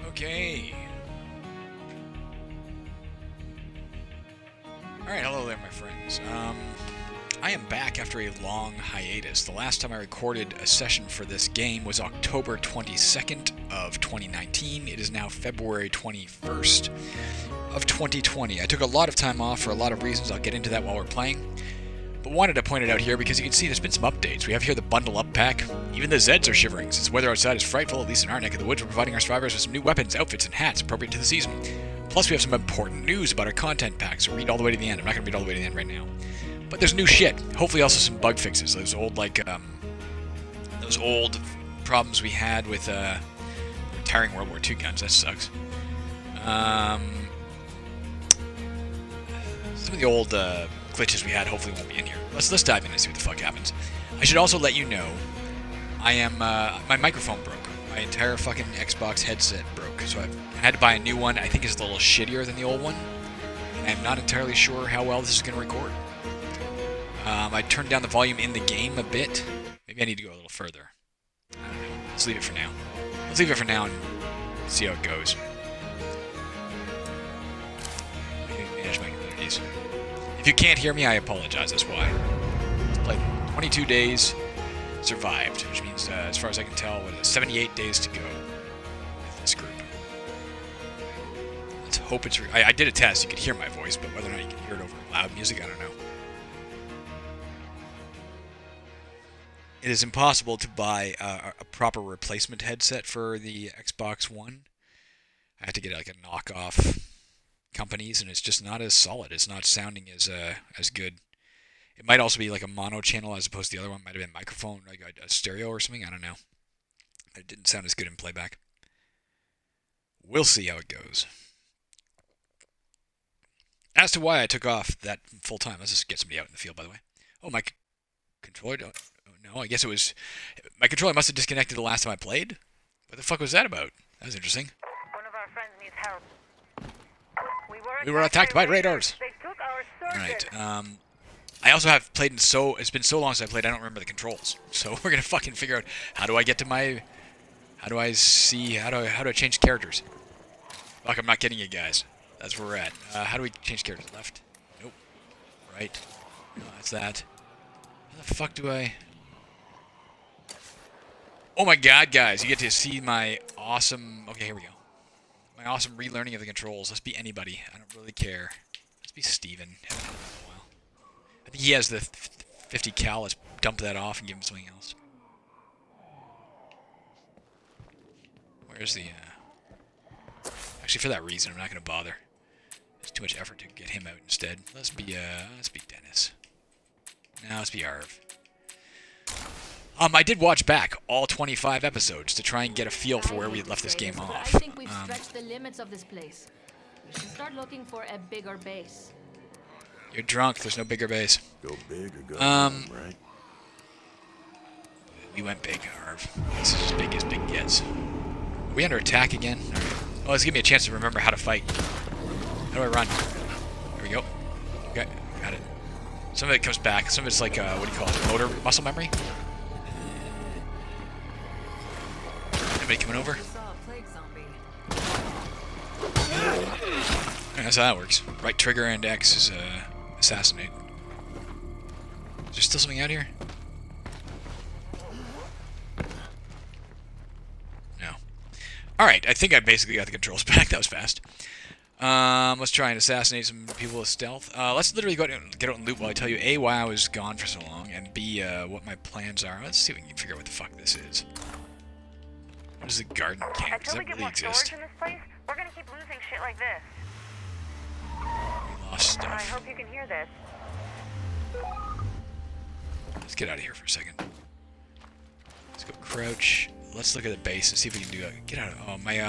Okay. Alright, hello there, my friends. I am back after a long hiatus. The last time I recorded a session for this game was October 22nd of 2019. It is now February 21st of 2020. I took a lot of time off for a lot of reasons. I'll get into that while we're playing. But wanted to point it out here because you can see there's been some updates. We have here the Bundle Up pack. Even the Zeds are shivering, since the weather outside is frightful, at least in our neck of the woods. We're providing our survivors with some new weapons, outfits, and hats appropriate to the season. Plus, we have some important news about our content pack, so read all the way to the end. I'm not going to read all the way to the end right now. But there's new shit. Hopefully also some bug fixes. Those old, those old problems we had with, retiring World War II guns. That sucks. Some of the old, glitches we had hopefully won't be in here. Let's dive in and see what the fuck happens. I should also let you know, I am, my microphone broke. My entire fucking Xbox headset broke, so I had to buy a new one. I think it's a little shittier than the old one, and I'm not entirely sure how well this is going to record. I turned down the volume in the game a bit. Maybe I need to go a little further. I don't know. Let's leave it for now. Let's leave it for now and see how it goes. Manage my communities. If you can't hear me, I apologize. That's why. Played 22 days, survived, which means, as far as I can tell, what is it, 78 days to go with this group. Let's hope it's... I did a test. You could hear my voice, but whether or not you can hear it over loud music, I don't know. It is impossible to buy a proper replacement headset for the Xbox One. I had to get like a knockoff companies, and it's just not as solid. It's not sounding as good. It might also be like a mono channel as opposed to the other one. It might have been microphone, like a stereo or something. I don't know. It didn't sound as good in playback. We'll see how it goes. As to why I took off that full time, let's just get somebody out in the field, by the way. Oh, my controller... No, I guess it was... My controller must have disconnected the last time I played? What the fuck was that about? That was interesting. One of our friends needs help. We were attacked by raiders. They took our circuit. Alright, I also have played in so... It's been so long since I played, I don't remember the controls. So we're gonna fucking figure out how do I get to my... How do I see... How do I change characters? Fuck, I'm not getting it, guys. That's where we're at. How do we change characters? Left? Nope. Right? No, that's that. How the fuck do I... Oh my god, guys, you get to see my awesome... Okay, here we go. My awesome relearning of the controls. Let's be anybody. I don't really care. Let's be Steven. Haven't done that in a while. I think he has the 50 cal. Let's dump that off and give him something else. Where's the... Actually, for that reason, I'm not going to bother. It's too much effort to get him out instead. Let's be Dennis. No, let's be Arv. I did watch back all 25 episodes to try and get a feel for where we had left this game off. I think we've stretched the limits of this place. We should start looking for a bigger base. You're drunk. There's no bigger base. Go big or go home, right? We went big, Arv. This is as big gets. Are we under attack again? Right. Oh, this give me a chance to remember how to fight. How do I run? There we go. Okay, got it. Some of it comes back. Some of it's like, what do you call it? Motor muscle memory? Anybody coming over? Alright, that's how that works. Right trigger and X is assassinate. Is there still something out here? No. Alright, I think I basically got the controls back. That was fast. Let's try and assassinate some people with stealth. Let's literally go out and get out and loot while I tell you A, why I was gone for so long, and B, what my plans are. Let's see if we can figure out what the fuck this is. What is the garden camp? Does Until we that get really more exist? storage in this place, we're gonna keep losing shit like this. We lost I stuff. hope you can hear this. Let's get out of here for a second. Let's go crouch. Let's look at the base and see if we can do it. Get out of... Oh, my,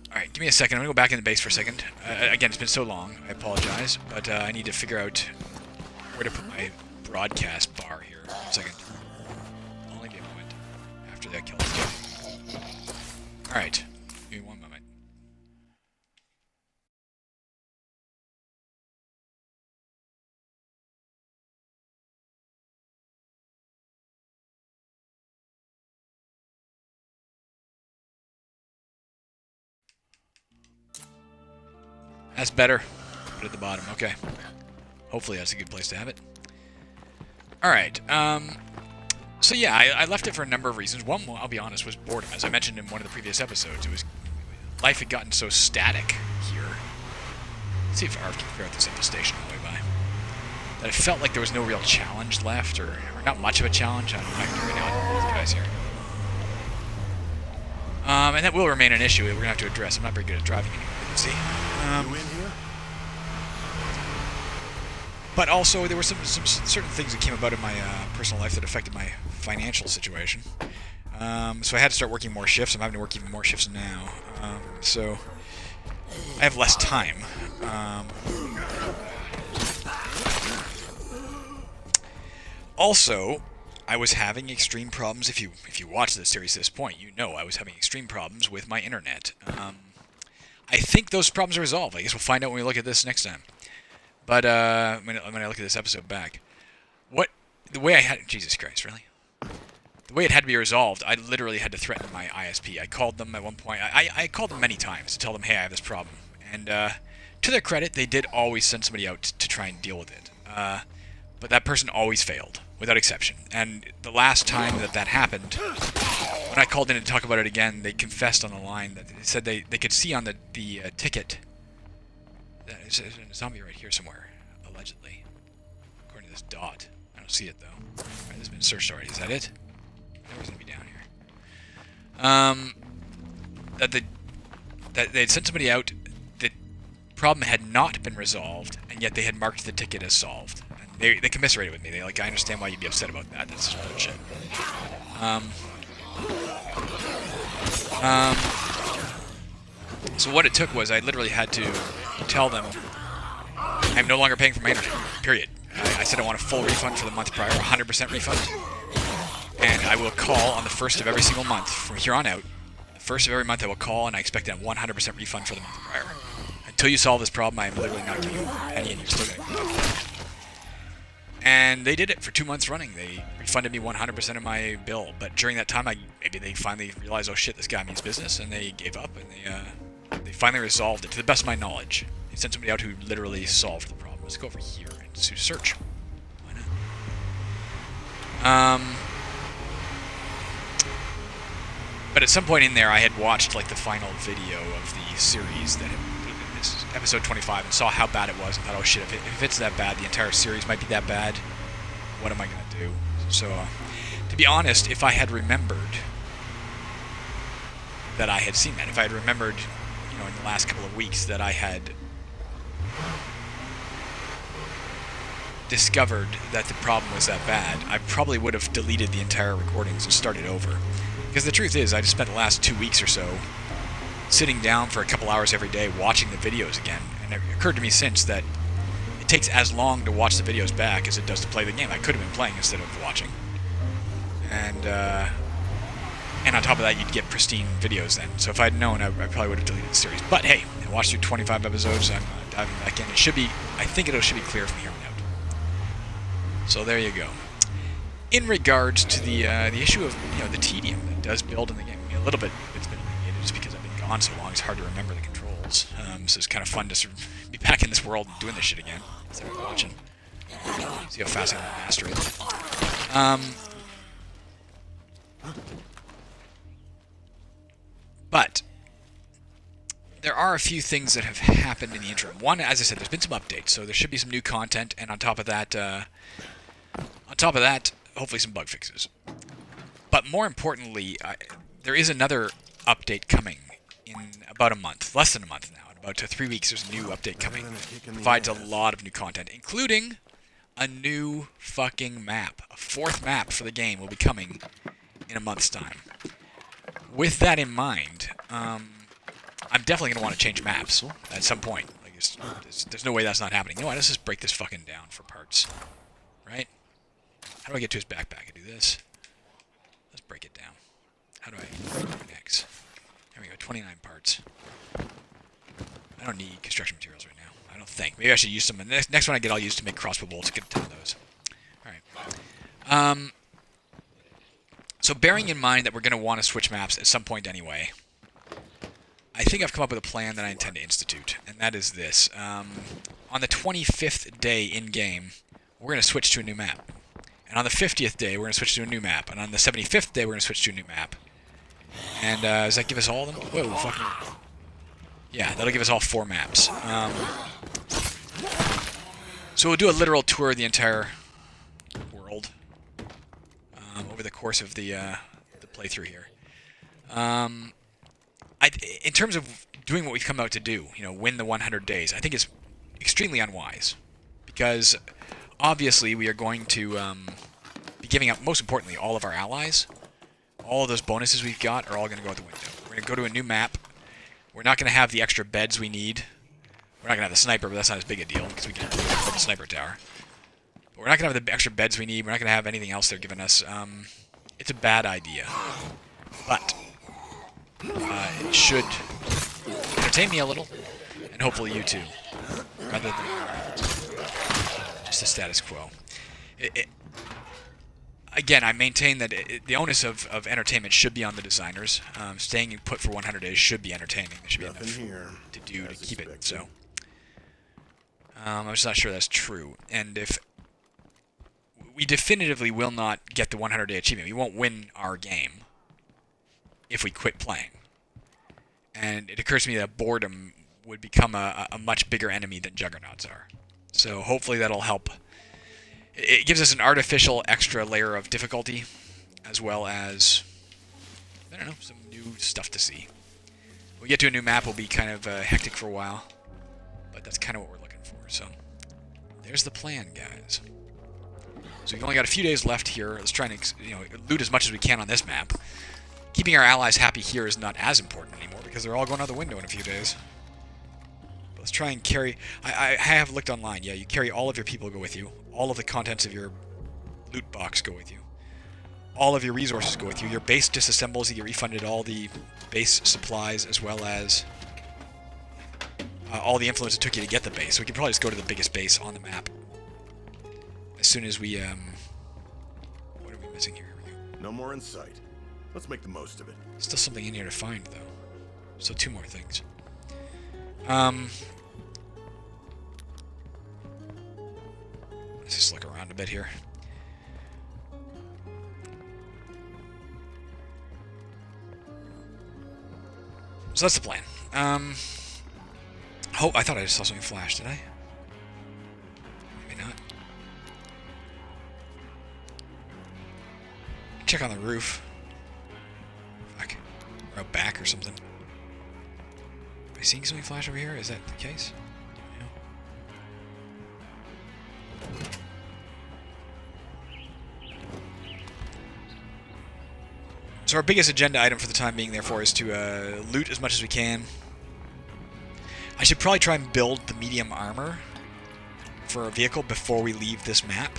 Alright, give me a second. I'm gonna go back in the base for a second. Again, it's been so long. I apologize. But, I need to figure out where to put my broadcast bar here. 1 second. Only be a moment after that kill. Alright. Give me 1 moment. That's better. Put it at the bottom. Okay. Hopefully that's a good place to have it. Alright. So yeah, I left it for a number of reasons. One, I'll be honest, was boredom. As I mentioned in one of the previous episodes, life had gotten so static here. Let's see if Arv can figure out this infestation on the way by. That it felt like there was no real challenge left, or not much of a challenge. I don't know if I can do right now. These guys here. And that will remain an issue that we're going to have to address. I'm not very good at driving anymore, you can see. You in here? But also, there were some certain things that came about in my personal life that affected my financial situation. So I had to start working more shifts. I'm having to work even more shifts now. So I have less time. Also, I was having extreme problems. If you watch this series to this point, you know I was having extreme problems with my internet. I think those problems are resolved. I guess we'll find out when we look at this next time. But when I look at this episode back, the way I had, Jesus Christ, really? The way it had to be resolved, I literally had to threaten my ISP. I called them at one point. I called them many times to tell them, hey, I have this problem. And to their credit, they did always send somebody out to try and deal with it. But that person always failed, without exception. And the last time that happened, when I called in to talk about it again, they confessed on the line that they said they could see on the ticket. There's a zombie right here somewhere, allegedly. According to this dot. I don't see it, though. Alright, this has been searched already. Is that it? There going to be down here. That they'd sent somebody out. The problem had not been resolved, and yet they had marked the ticket as solved. And they commiserated with me. They I understand why you'd be upset about that. That's just bullshit. So what it took was I literally had to tell them I'm no longer paying for my internet, period. I said I want a full refund for the month prior, 100% refund. And I will call on the first of every single month from here on out. The first of every month I will call, and I expect a 100% refund for the month prior. Until you solve this problem, I am literally not giving you a penny, and you're still going to get it. And they did it for 2 months running. They refunded me 100% of my bill. But during that time, maybe they finally realized, oh shit, this guy means business, and they gave up, and they finally resolved it, to the best of my knowledge. They sent somebody out who literally solved the problem. Let's go over here and do search. Why not? But at some point in there, I had watched like the final video of the series that this is episode 25, and saw how bad it was, and thought, oh shit, if it's that bad, the entire series might be that bad. What am I gonna do? So, to be honest, if I had remembered that I had seen that, if I had remembered, in the last couple of weeks that I had discovered that the problem was that bad, I probably would have deleted the entire recordings and started over. Because the truth is, I just spent the last 2 weeks or so sitting down for a couple hours every day watching the videos again, and it occurred to me since that it takes as long to watch the videos back as it does to play the game. I could have been playing instead of watching. And on top of that, you'd get pristine videos then. So if I'd known, I probably would have deleted the series. But hey, I watched through 25 episodes, I'm diving back in. I think it should be clear from here on out. So there you go. In regards to the issue of the tedium that does build in the game, a little bit it's been alleviated just because I've been gone so long. It's hard to remember the controls. So it's kind of fun to sort of be back in this world and doing this shit again instead of watching. See how fast I can master it. But there are a few things that have happened in the interim. One, as I said, there's been some updates, so there should be some new content, and on top of that, hopefully some bug fixes. But more importantly, there is another update coming in about a month, less than a month now. In about 3 weeks, there's a new update coming that provides a lot of new content, including a new fucking map. A 4th map for the game will be coming in a month's time. With that in mind, I'm definitely going to want to change maps at some point. Like there's no way that's not happening. You know what? Let's just break this fucking down for parts. Right? How do I get to his backpack? I do this. Let's break it down. How do I X? There we go, 29 parts. I don't need construction materials right now. I don't think. Maybe I should use some. The next one I get, I'll use to make crossbow bolts. Get a ton of those. Alright. So bearing in mind that we're going to want to switch maps at some point anyway, I think I've come up with a plan that I intend to institute, and that is this. On the 25th day in-game, we're going to switch to a new map. And on the 50th day, we're going to switch to a new map. And on the 75th day, we're going to switch to a new map. And does that give us all of them? Whoa, fucking... Yeah, that'll give us all 4 maps. So we'll do a literal tour of the entire world over the course of the playthrough here. In terms of doing what we've come out to do, you know, win the 100 days, I think it's extremely unwise. Because, obviously, we are going to be giving up, most importantly, all of our allies. All of those bonuses we've got are all going to go out the window. We're going to go to a new map. We're not going to have the extra beds we need. We're not going to have the sniper, but that's not as big a deal, because we can afford the sniper tower. But we're not going to have the extra beds we need. We're not going to have anything else they're giving us. It's a bad idea. But it should entertain me a little, and hopefully you too, rather than just the status quo. Again, I maintain that the onus of entertainment should be on the designers. Staying put for 100 days should be entertaining. There should be enough to do to keep it so. I'm just not sure that's true. And if we definitively will not get the 100-day achievement, we won't win our game if we quit playing. And it occurs to me that boredom would become a much bigger enemy than juggernauts are. So hopefully that'll help. It gives us an artificial extra layer of difficulty, as well as, I don't know, some new stuff to see. When we get to a new map, we'll be kind of hectic for a while, but that's kind of what we're looking for. So there's the plan, guys. So we've only got a few days left here. Let's try and loot as much as we can on this map. Keeping our allies happy here is not as important anymore, because they're all going out the window in a few days. Let's try and carry... I have looked online. Yeah, you carry all of your people go with you. All of the contents of your loot box go with you. All of your resources go with you. Your base disassembles. You get refunded all the base supplies, as well as all the influence it took you to get the base. So we can probably just go to the biggest base on the map. As soon as we... what are we missing here? Here we go. No more in sight. Let's make the most of it. Still something in here to find, though. So 2 more things. Let's just look around a bit here. So that's the plan. Oh, I thought I just saw something flash, did I? Maybe not. Check on the roof. Fuck. Or out back or something. Am I seeing something flash over here? Is that the case? No. So our biggest agenda item for the time being, therefore, is to loot as much as we can. I should probably try and build the medium armor for our vehicle before we leave this map,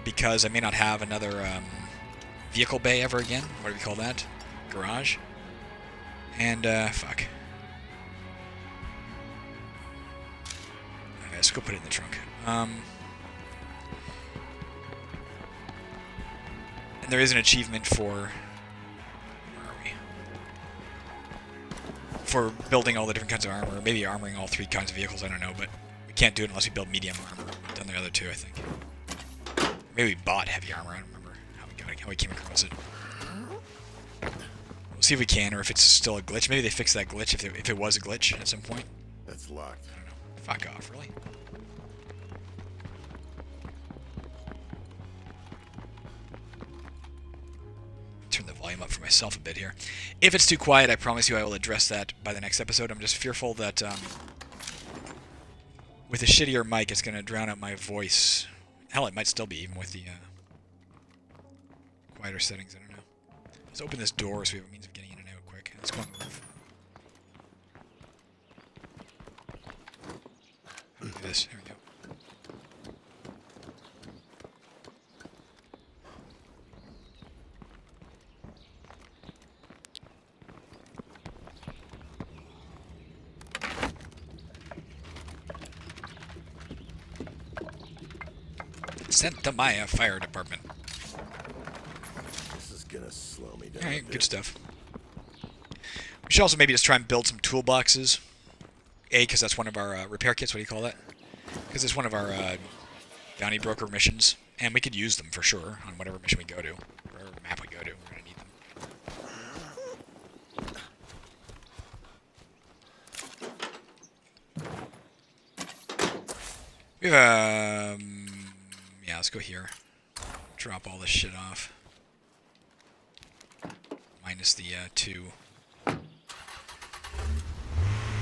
because I may not have another vehicle bay ever again. What do we call that? Garage. And, fuck. Okay, let's go put it in the trunk. And there is an achievement for... for building all the different kinds of armor, maybe armoring all 3 kinds of vehicles, I don't know, but we can't do it unless we build medium armor. We've done the other 2, I think. Maybe we bought heavy armor, I don't remember how we came across it. We'll see if we can, or if it's still a glitch. Maybe they fixed that glitch if it was a glitch at some point. That's locked. I don't know. Fuck off, really? Turn the volume up for myself a bit here. If it's too quiet, I promise you I will address that by the next episode. I'm just fearful that with a shittier mic, it's going to drown out my voice. Hell, it might still be, even with the quieter settings. I don't know. Let's open this door so we have a means of getting in and out quick. Let's go on the roof. Do this. Here we go. Sent to my fire department. This is gonna slow me down. Alright, good stuff. We should also maybe just try and build some toolboxes. A, because that's one of our repair kits. What do you call that? Because it's one of our bounty broker missions, and we could use them for sure on whatever mission we go to, whatever map we go to. We're gonna need them. We have yeah, let's go here. Drop all this shit off. Minus the 2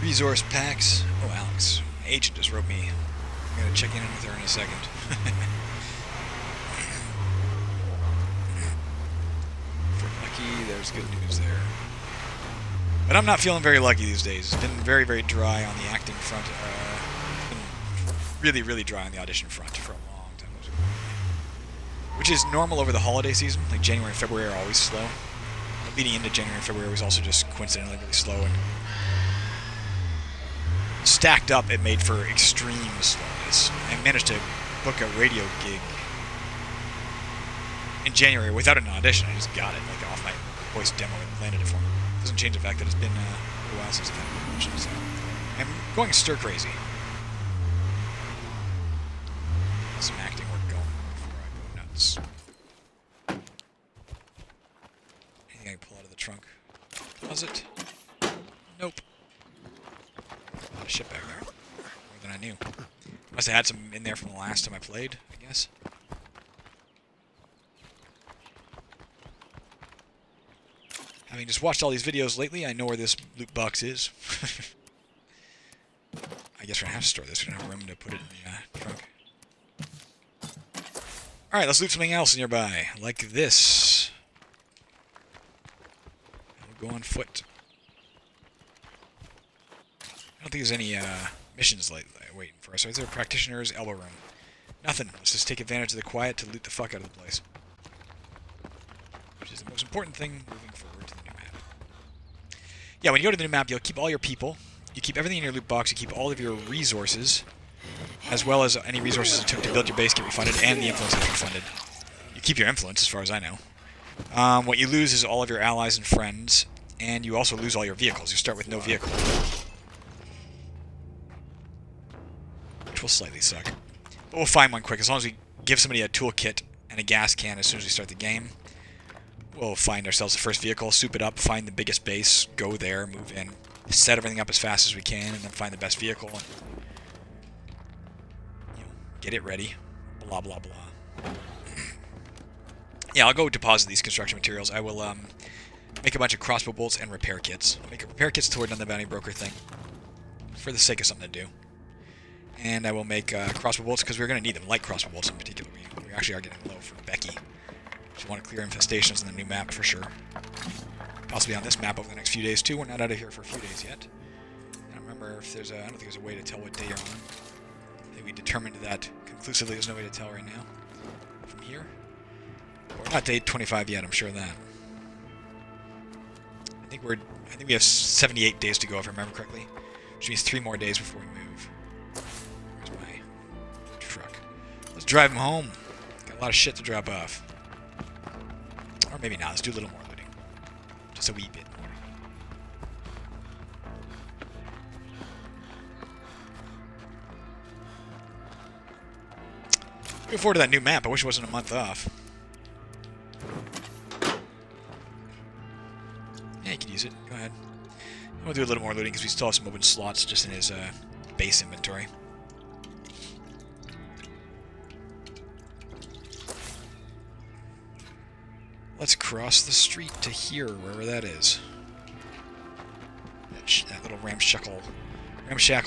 resource packs. Oh, Alex. My agent just wrote me. I'm gonna check in with her in a second. For lucky, there's good news there. But I'm not feeling very lucky these days. It's been very, very dry on the acting front. It's been really, really dry on the audition front for a long time. Which is normal over the holiday season. Like January and February are always slow. Leading into January and February was also just coincidentally really slow, and stacked up it made for extreme slowness. I managed to book a radio gig in January without an audition. I just got it, like off my voice demo, and landed it for me. Doesn't change the fact that it's been a while since I've had an audition, so I'm going stir crazy. Get some acting work going before I go nuts. Anything I can pull out of the trunk? Closet? Nope. A lot of shit back there. More than I knew. Must have had some in there from the last time I played, I guess. Having just watched all these videos lately, I know where this loot box is. I guess we're gonna have to store this. We don't have room to put it in the trunk. Alright, let's loot something else nearby, like this. We'll go on foot. I don't think there's any missions waiting for us. Is there a practitioner's elbow room? Nothing. Let's just take advantage of the quiet to loot the fuck out of the place. Which is the most important thing moving forward to the new map. Yeah, when you go to the new map, you'll keep all your people. You keep everything in your loot box. You keep all of your resources, as well as any resources it took to build your base get refunded, and the influence gets refunded. You keep your influence, as far as I know. What you lose is all of your allies and friends, and you also lose all your vehicles. You start with no vehicle, which will slightly suck. But we'll find one quick. As long as we give somebody a toolkit and a gas can as soon as we start the game, we'll find ourselves the first vehicle, soup it up, find the biggest base, go there, move in, set everything up as fast as we can, and then find the best vehicle and get it ready. Blah, blah, blah. Yeah, I'll go deposit these construction materials. I will make a bunch of crossbow bolts and repair kits. I'll make repair kits till we're done the bounty broker thing, for the sake of something to do. And I will make crossbow bolts because we're going to need them, light crossbow bolts in particular. We actually are getting low for Becky. She want to clear infestations on the new map for sure. Possibly on this map over the next few days too. We're not out of here for a few days yet. I don't remember if there's a, I don't think there's a way to tell what day you're on. I think we determined that conclusively. There's no way to tell right now. From here. But we're not day 25 yet, I'm sure of that. I think we have 78 days to go if I remember correctly. Which means 3 more days before we move. Where's my truck? Let's drive him home. Got a lot of shit to drop off. Or maybe not. Let's do a little more looting. Just a wee bit more. Looking forward to that new map. I wish it wasn't a month off. Yeah, you can use it. Go ahead. I'm going to do a little more looting because we still have some open slots just in his base inventory. Let's cross the street to here, wherever that is. That little ramshackle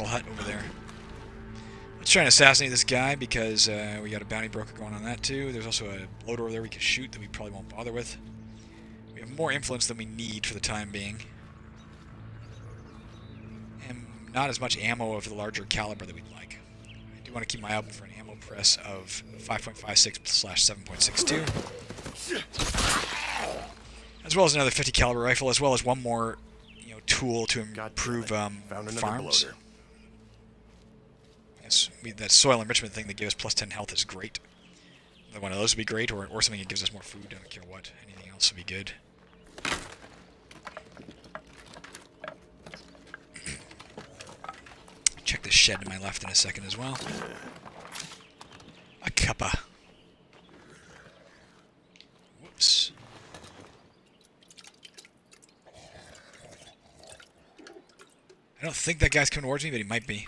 hut over there. Let's try and assassinate this guy because we got a bounty broker going on that too. There's also a loader over there we could shoot that we probably won't bother with. We have more influence than we need for the time being. And not as much ammo of the larger caliber that we'd like. I do want to keep my eye open for an ammo press of 5.56/7.62. As well as another 50 caliber rifle, as well as one more, tool to improve farms. Yes, that soil enrichment thing that gave us plus 10 health is great. Another one of those would be great, or something that gives us more food. I don't care what. Anything else would be good. this shed to my left in a second as well. A cuppa. Whoops. I don't think that guy's coming towards me, but he might be.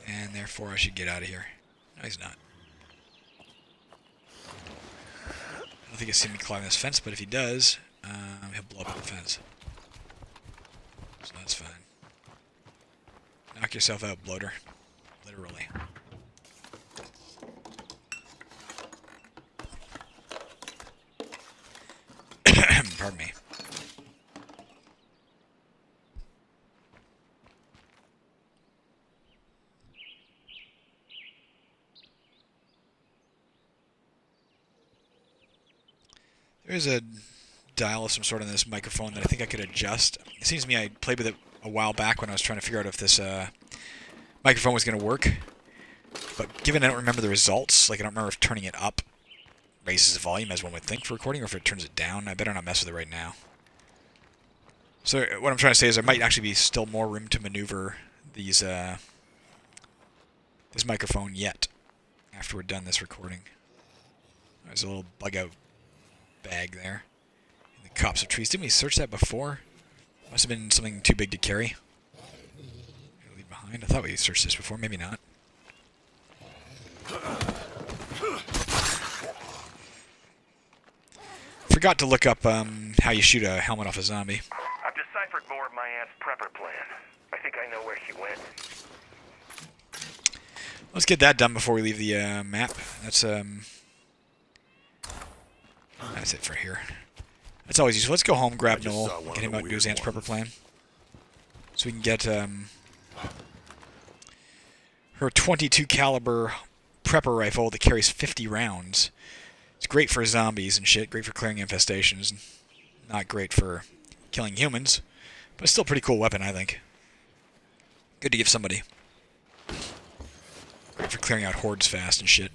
And therefore I should get out of here. No, he's not. I don't think he'll see me climb this fence, but if he does, he'll blow up the fence. So that's fine. Knock yourself out, bloater. Literally. Pardon me. There's a dial of some sort on this microphone that I think I could adjust. It seems to me I played with it a while back when I was trying to figure out if this microphone was going to work. But given I don't remember the results, like I don't remember if turning it up raises the volume as one would think for recording, or if it turns it down, I better not mess with it right now. So what I'm trying to say is there might actually be still more room to maneuver these this microphone yet after we're done this recording. There's a little bug out bag there in the copse of trees. Didn't we search that before? Must have been something too big to carry. Leave behind. I thought we searched this before. Maybe not. Forgot to look up how you shoot a helmet off a zombie. I've deciphered more of my aunt's prepper plan. I think I know where she went. Let's get that done before we leave the map. That's it for here. That's always useful. Let's go home, grab Noel, get him out and do his aunt's prepper plan. So we can get her 22 caliber prepper rifle that carries 50 rounds. It's great for zombies and shit, great for clearing infestations. Not great for killing humans, but it's still a pretty cool weapon, I think. Good to give somebody. Great for clearing out hordes fast and shit.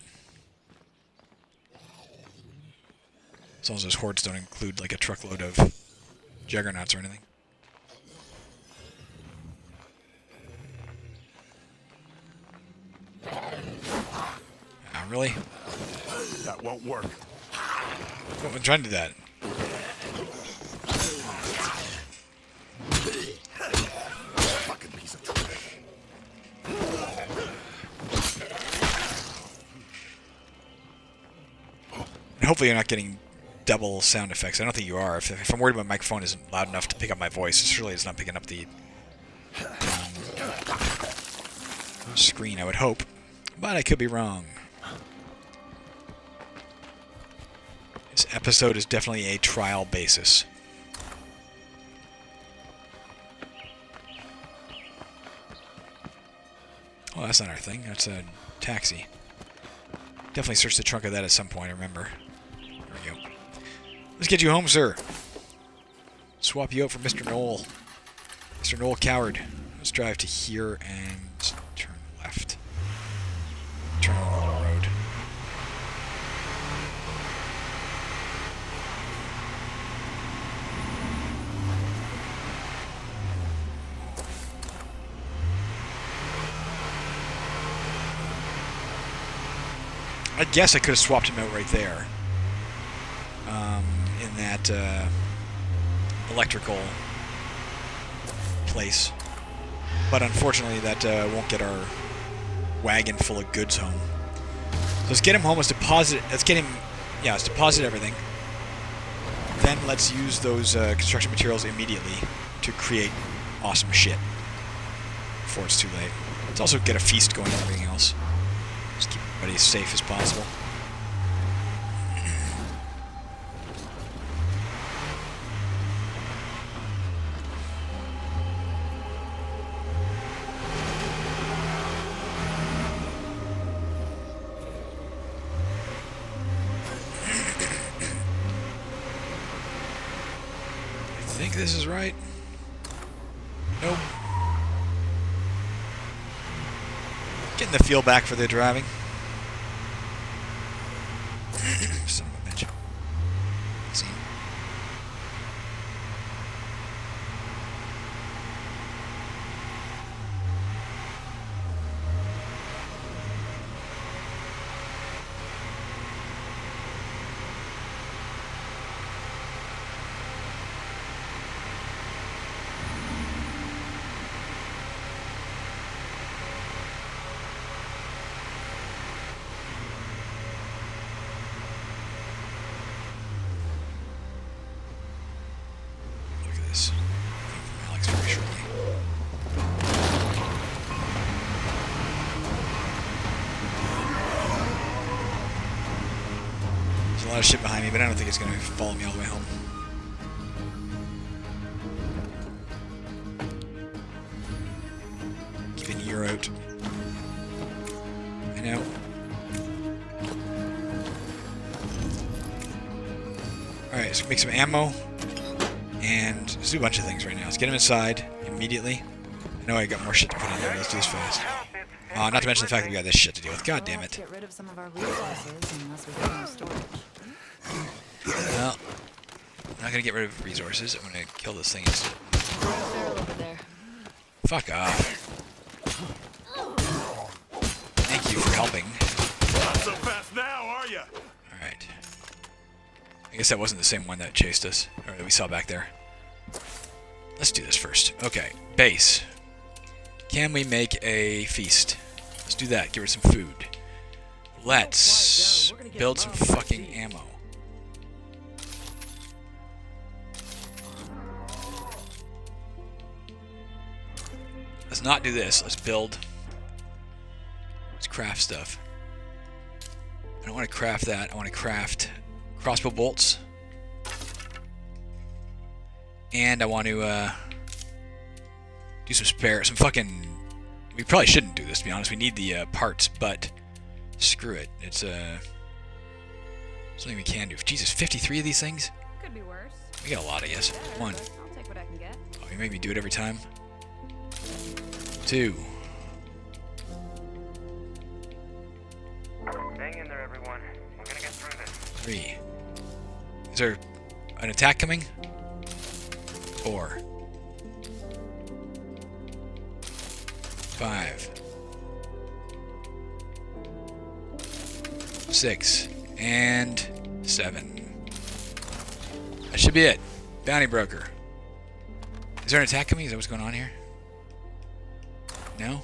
As long as those hordes don't include like a truckload of juggernauts or anything. Ah, really? That won't work. I'm trying to do that. Fucking piece of trash. And hopefully you're not getting double sound effects. I don't think you are. If I'm worried my microphone isn't loud enough to pick up my voice, surely it's not picking up the screen, I would hope. But I could be wrong. This episode is definitely a trial basis. Oh, that's not our thing. That's a taxi. Definitely search the trunk of that at some point, I remember. There we go. Let's get you home, sir. Swap you out for Mr. Noel. Mr. Noel Coward. Let's drive to here and turn left. Turn on the little road. I guess I could have swapped him out right there. In that electrical place. But unfortunately that won't get our wagon full of goods home. So let's get him home, let's deposit let's deposit everything. Then let's use those construction materials immediately to create awesome shit before it's too late. Let's also get a feast going and everything else. Just keep everybody as safe as possible. I think this is right. Nope. Getting the feel back for the driving. Son of a bitch. Let's see. a lot of shit behind me, but I don't think it's going to follow me all the way home. Keep an ear out. I know. Alright, let's make some ammo. And let's do a bunch of things right now. Let's get him inside immediately. I know I got more shit to put in there. Let's do this fast. Not to mention the fact that we got this shit to deal with. God damn it. Get rid of some of our resources unless we can use storage. Well, I'm not gonna get rid of resources. I'm gonna kill this thing. Barrel over there. Fuck off. Thank you for helping. Not so fast now, are ya? Alright. I guess that wasn't the same one that chased us, or that we saw back there. Let's do this first. Okay, base. Can we make a feast? Let's do that. Give her some food. Let's build some fucking ammo. Let's not do this. Let's build. Let's craft stuff. I don't want to craft that. I want to craft crossbow bolts. And I want to do some fucking... We probably shouldn't do this, to be honest. We need the parts, but screw it. It's something we can do. Jesus, 53 of these things? Could be worse. We got a lot, I guess. One. I'll take what I can get. Oh, you make me do it every time? 2. Hang in there, everyone. We're gonna get through this. 3. Is there an attack coming? 4. 5. 6. And 7. That should be it. Bounty broker. Is there an attack coming? Is that what's going on here? No?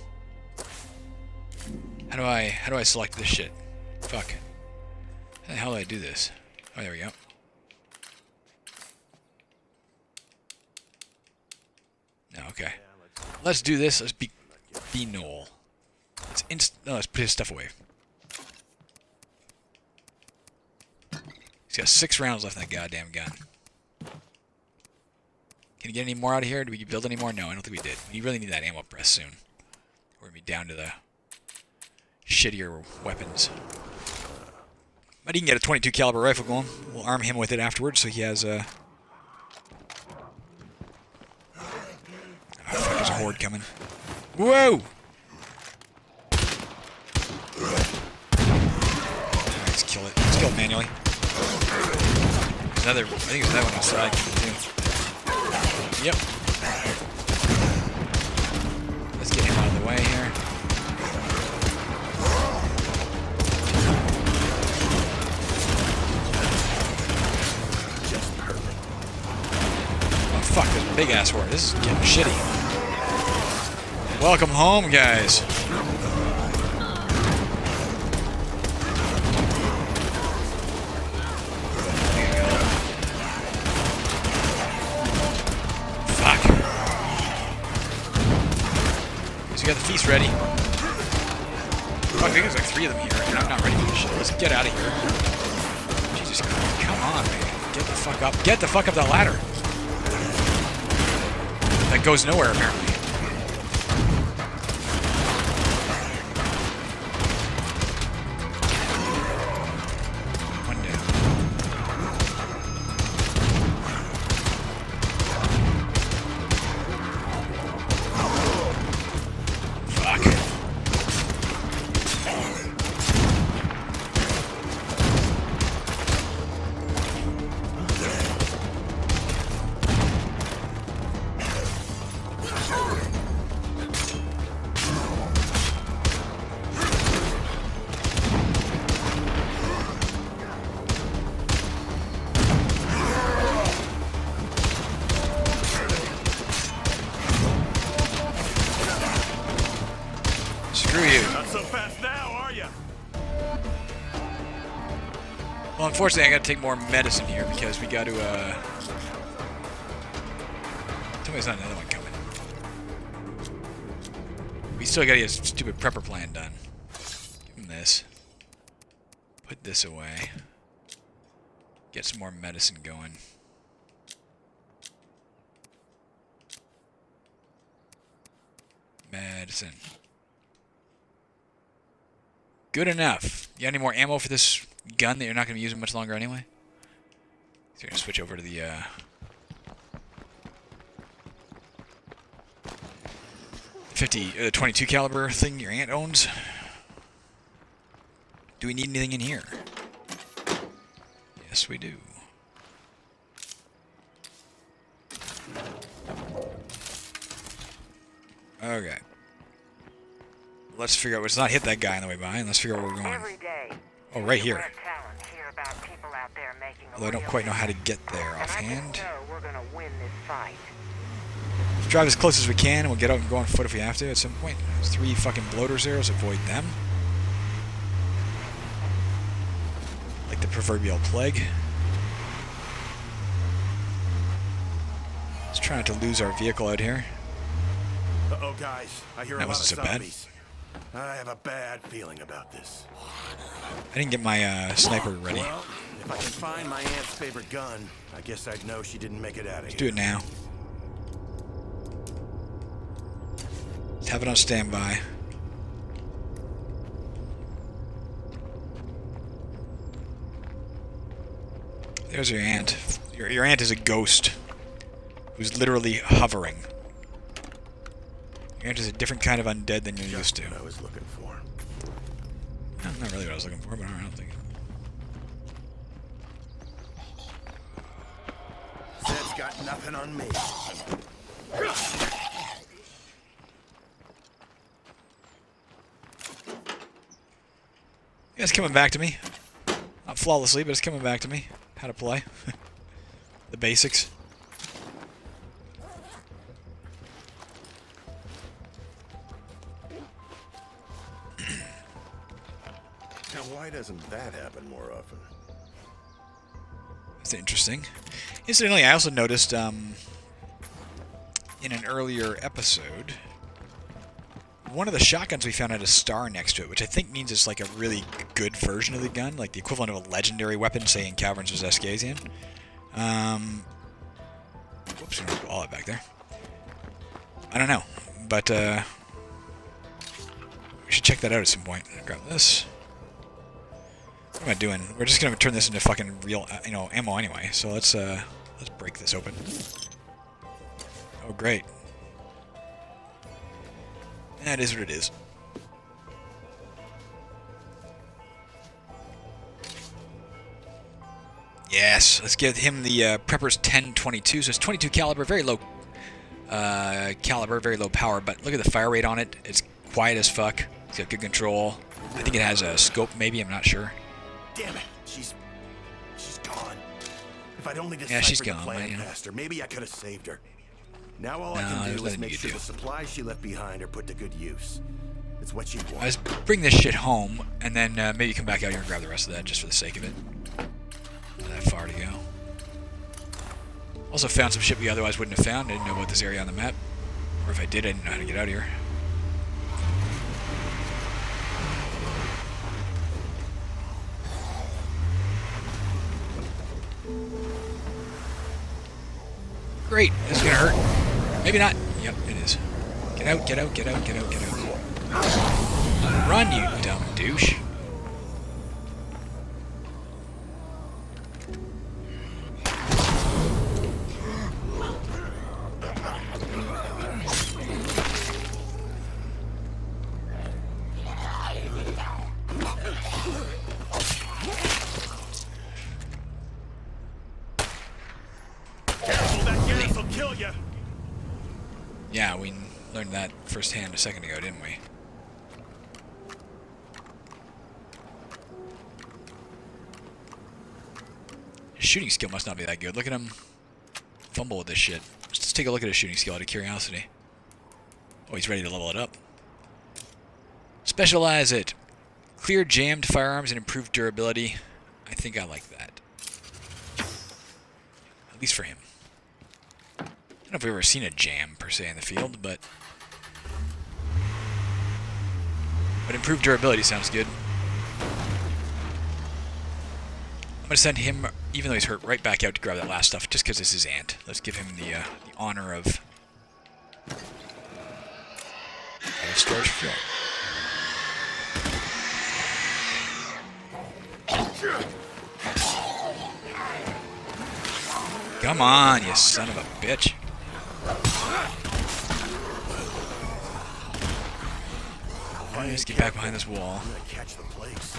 How do I select this shit? Fuck. How the hell do I do this? Oh, there we go. No, okay. Let's do this. Let's be Noel. Let's put his stuff away. He's got 6 rounds left in that goddamn gun. Can you get any more out of here? Did we build any more? No, I don't think we did. We really need that ammo press soon. We're gonna be down to the shittier weapons. But he can get a 22 caliber rifle going. We'll arm him with it afterwards, so he has a... Oh, fuck, there's a horde coming. Whoa! Let's kill it. Let's kill it manually. There's another... I think there's another one outside, too. Yep. Let's get him out of the way here. Oh fuck, there's a big ass horde. This is getting shitty. Welcome home, guys. We got the feast ready. Fuck, I think there's like 3 of them here, and I'm not ready for this shit. Let's get out of here. Jesus Christ, come on, man. Get the fuck up. Get the fuck up the ladder. That goes nowhere, apparently. One down. Screw you. Not so fast now, are ya? Well, unfortunately, I gotta take more medicine here because we gotta, tell me there's not another one coming. We still gotta get a stupid prepper plan done. Give him this. Put this away. Get some more medicine going. Medicine. Good enough. You got any more ammo for this gun that you're not going to be using much longer anyway? So you're going to switch over to the 22 caliber thing your aunt owns. Do we need anything in here? Yes, we do. Okay. Let's figure out. Let's not hit that guy on the way by, and let's figure out where we're going. Every day. Oh, right here. We're talent hear about people out there making a Although I don't real quite know how to living. get there And I offhand. just know we're gonna win this fight. Let's drive as close as we can, and we'll get out and go on foot if we have to at some point. There's 3 fucking bloaters there. Let's avoid them. Like the proverbial plague. Let's try not to lose our vehicle out here. Uh-oh, guys. I hear That a lot of wasn't so bad. zombies. I have a bad feeling about this. I didn't get my sniper ready. Well, if I can find my aunt's favorite gun, I guess I'd know she didn't make it out of Let's here. do it now. Let's have it on standby. There's your aunt. Your aunt is a ghost who's literally hovering. Your aunt is a different kind of undead than you're used to. What I was looking for. Not really what I was looking for, but I don't think. Zed's got nothing on me. Yeah, it's coming back to me. Not flawlessly, but it's coming back to me. How to play. The basics. Now, why doesn't that happen more often? That's interesting. Incidentally, I also noticed in an earlier episode, one of the shotguns we found had a star next to it, which I think means it's like a really good version of the gun, like the equivalent of a legendary weapon, say in Caverns vs. Escazian. Whoops, I'm going to all it back there. I don't know, but we should check that out at some point. Grab this. What am I doing? We're just gonna turn this into fucking real, ammo anyway. So let's break this open. Oh, great. That is what it is. Yes, let's give him the Prepper's 1022. So it's 22 caliber, very low caliber, very low power. But look at the fire rate on it. It's quiet as fuck. It's got good control. I think it has a scope, maybe. I'm not sure. Damn it, she's gone. If I'd only Yeah, she's deciphered the gone, plan you know. faster, maybe I could have saved her. Now all I No, can there's do is nothing make you sure can the do. supplies she left behind are put to good use. It's what she Let's wants. bring this shit home, and then maybe come back out here and grab the rest of that, just for the sake of it. Not that far to go. Also found some shit we otherwise wouldn't have found. I didn't know about this area on the map. Or if I did, I didn't know how to get out of here. Great, this is gonna hurt. Maybe not. Yep, it is. Get out, get out, get out, get out, get out. Run, you dumb douche. Careful, that gas will kill you. Yeah, we learned that firsthand a second ago, didn't we? His shooting skill must not be that good. Look at him fumble with this shit. Let's just take a look at his shooting skill out of curiosity. Oh, he's ready to level it up. Specialize it. Clear jammed firearms and improved durability. I think I like that. At least for him. I don't know if we've ever seen a jam, per se, in the field, but improved durability sounds good. I'm going to send him, even though he's hurt, right back out to grab that last stuff, just because it's his aunt. Let's give him the honor of storage fuel. Come on, you son of a bitch. Alright, let's get back behind this wall. I'm gonna catch the place.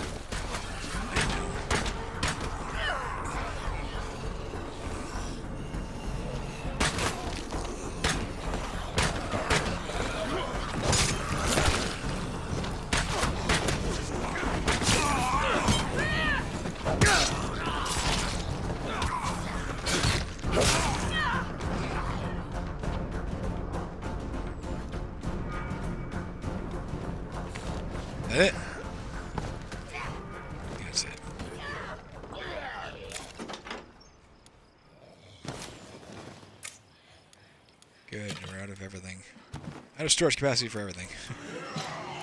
That it? That's it. Good, we're out of everything. Out of storage capacity for everything.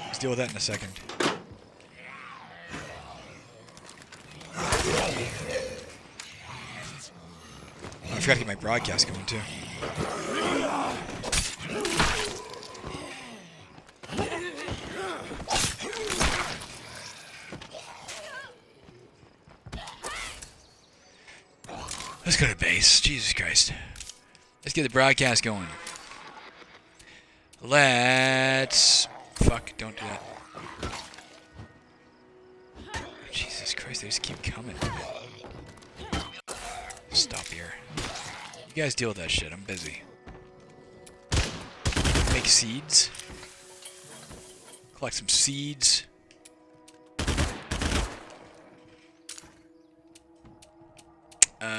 Let's deal with that in a second. Oh, I forgot to get my broadcast going too. Let's go to base. Jesus Christ. Let's get the broadcast going. Let's... Fuck, don't do that. Jesus Christ, they just keep coming. Stop here. You guys deal with that shit, I'm busy. Make seeds. Collect some seeds.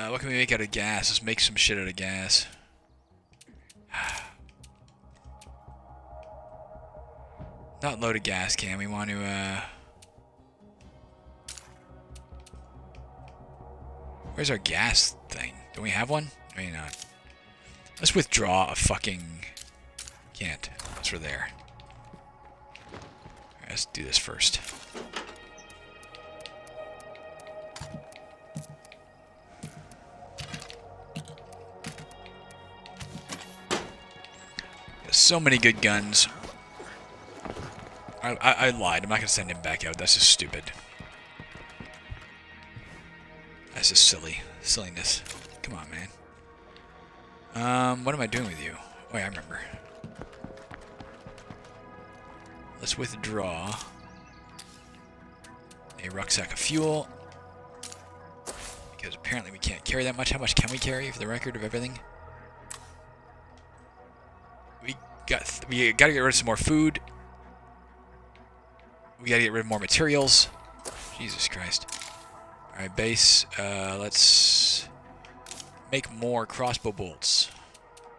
What can we make out of gas? Let's make some shit out of gas. Not load of gas can. We want to, Where's our gas thing? Do we have one? Maybe not. Let's withdraw a fucking... Can't. Once we're there. Alright, let's do this first. So many good guns. I lied. I'm not going to send him back out. That's just stupid. That's just silly. Silliness. Come on, man. What am I doing with you? Oh, yeah, I remember. Let's withdraw a rucksack of fuel. Because apparently we can't carry that much. How much can we carry for the record of everything? We gotta get rid of some more food. We gotta get rid of more materials. Jesus Christ. Alright, base. Let's make more crossbow bolts.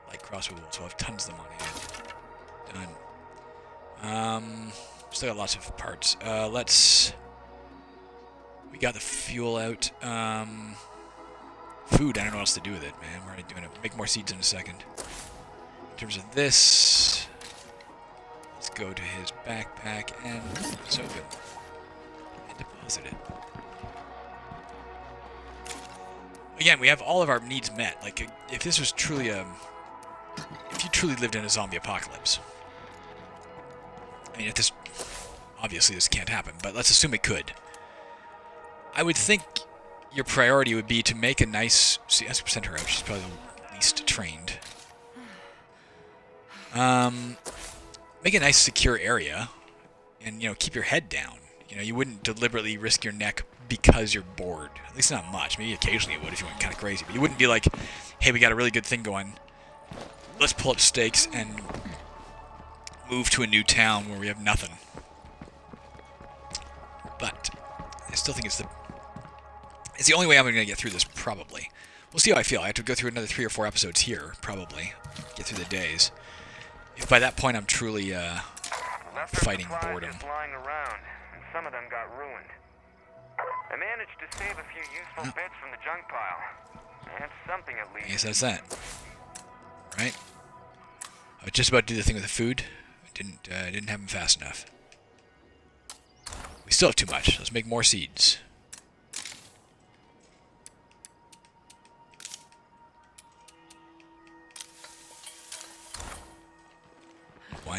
Like crossbow bolts. We'll have tons of them on hand. Done. Still got lots of parts. We got the fuel out. Food, I don't know what else to do with it, man. We're already doing it. Make more seeds in a second. In terms of this, let's go to his backpack and so good. And deposit it. Again, we have all of our needs met. Like, if this was truly if you truly lived in a zombie apocalypse, I mean, obviously this can't happen, but let's assume it could. I would think your priority would be to make a nice, see, let's send her out, she's probably the least trained. Make a nice secure area and, keep your head down. You wouldn't deliberately risk your neck because you're bored. At least not much. Maybe occasionally you would if you went kind of crazy. But you wouldn't be like, hey, we got a really good thing going. Let's pull up stakes and move to a new town where we have nothing. But I still think it's the only way I'm going to get through this, probably. We'll see how I feel. I have to go through another 3 or 4 episodes here, probably. Get through the days. If by that point I'm truly fighting boredom. Just lying around, and some of them got ruined. I managed to save a few useful bits from the junk pile. That's something at least. I guess that's that. Right? I was just about to do the thing with the food. I didn't have them fast enough. We still have too much. Let's make more seeds.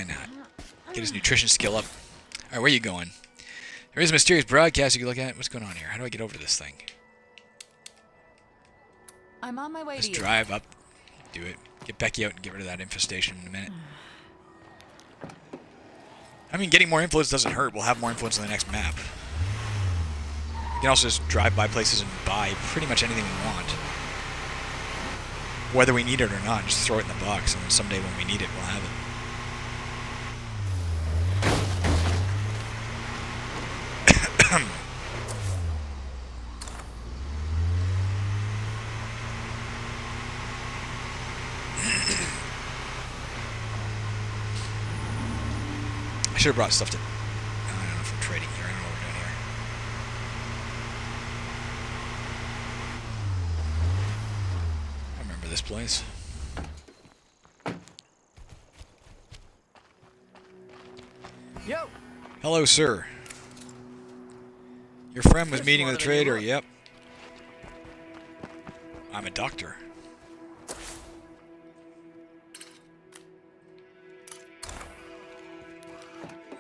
Why not? Get his nutrition skill up. Alright, where are you going? There is a mysterious broadcast you can look at. What's going on here? How do I get over to this thing? I'm on my way Just to you. drive up. Do it. Get Becky out and get rid of that infestation in a minute. I mean, getting more influence doesn't hurt. We'll have more influence on the next map. We can also just drive by places and buy pretty much anything we want. Whether we need it or not, just throw it in the box, and then someday when we need it, we'll have it. I should have brought stuff to... I don't know if we're trading here. I don't know what we're doing here. I remember this place. Yo! Hello, sir. Your friend was meeting with a trader. Yep. I'm a doctor.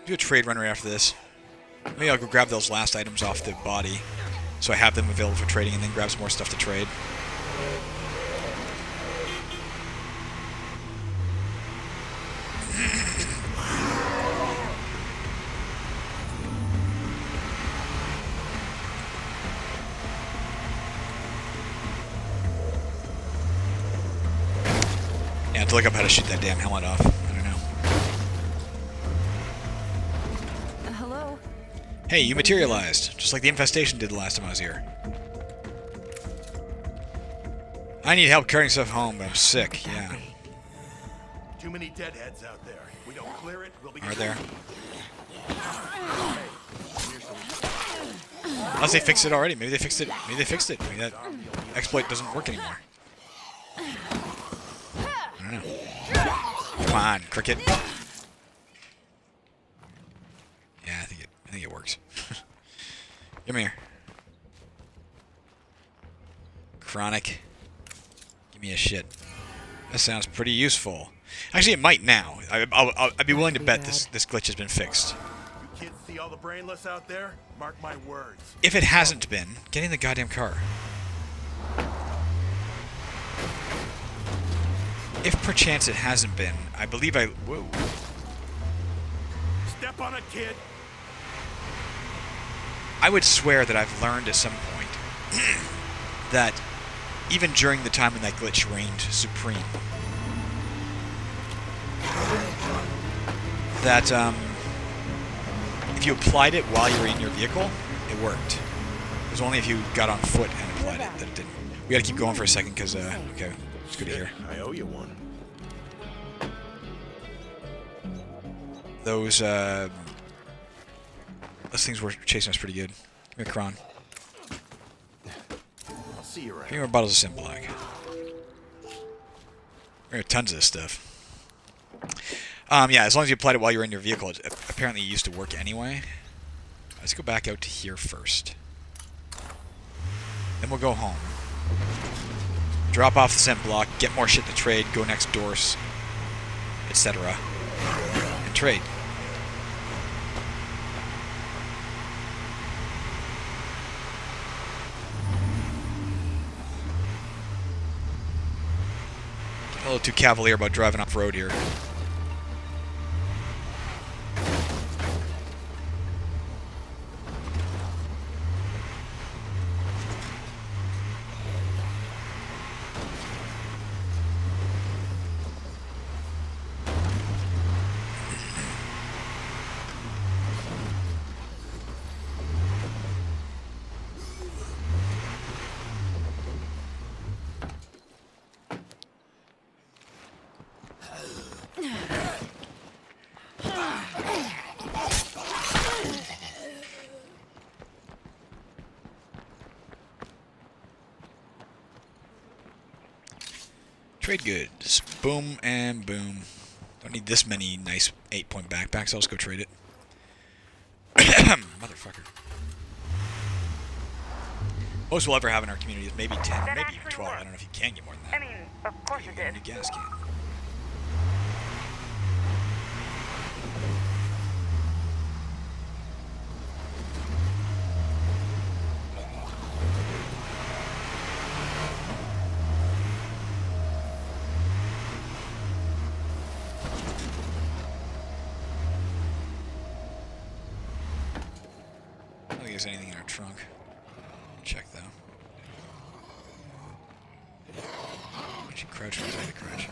Do a trade run right after this. Maybe I'll go grab those last items off the body, so I have them available for trading, and then grab some more stuff to trade. Yeah, I have to look up how to shoot that damn helmet off. I don't know. Hello? Hey, you materialized, just like the infestation did the last time I was here. I need help carrying stuff home, but I'm sick, yeah. Too many deadheads out there. If we don't clear it, we'll be... Are there? Unless they fixed it already. Maybe they fixed it. Maybe they fixed it. Maybe that exploit doesn't work anymore. I don't know. Come on, cricket. Yeah, I think it works. Come here. Chronic. Give me a shit. That sounds pretty useful. Actually, it might now. I'd be willing to bet this glitch has been fixed. You kids see all the brainless out there? Mark my words. If it hasn't been, get in the goddamn car. If perchance it hasn't been, I believe I... Whoa. Step on it, kid. I would swear that I've learned at some point that even during the time when that glitch reigned supreme, that if you applied it while you were in your vehicle, it worked. It was only if you got on foot and applied it that it didn't. We gotta keep going for a second because, okay, it's good to hear. I owe you one. Those things were chasing us pretty good. Come here, Kron. I'll see you A around. few more bottles of Simplag. We have tons of this stuff. Yeah, as long as you applied it while you were in your vehicle, it apparently used to work anyway. Let's go back out to here first. Then we'll go home. Drop off the scent block, get more shit to trade, go next doors, etc. And trade. A little too cavalier about driving off-road here. Trade goods. Boom and boom. Don't need this many nice 8-point backpacks. I'll just go trade it. Motherfucker. Most we'll ever have in our community is maybe 10, That maybe even actually 12. I worked. don't know if you can get more than I that. mean, of course it You get a did. new gas can. there's anything in our trunk. Check though. Why'd you crouch inside the crouch?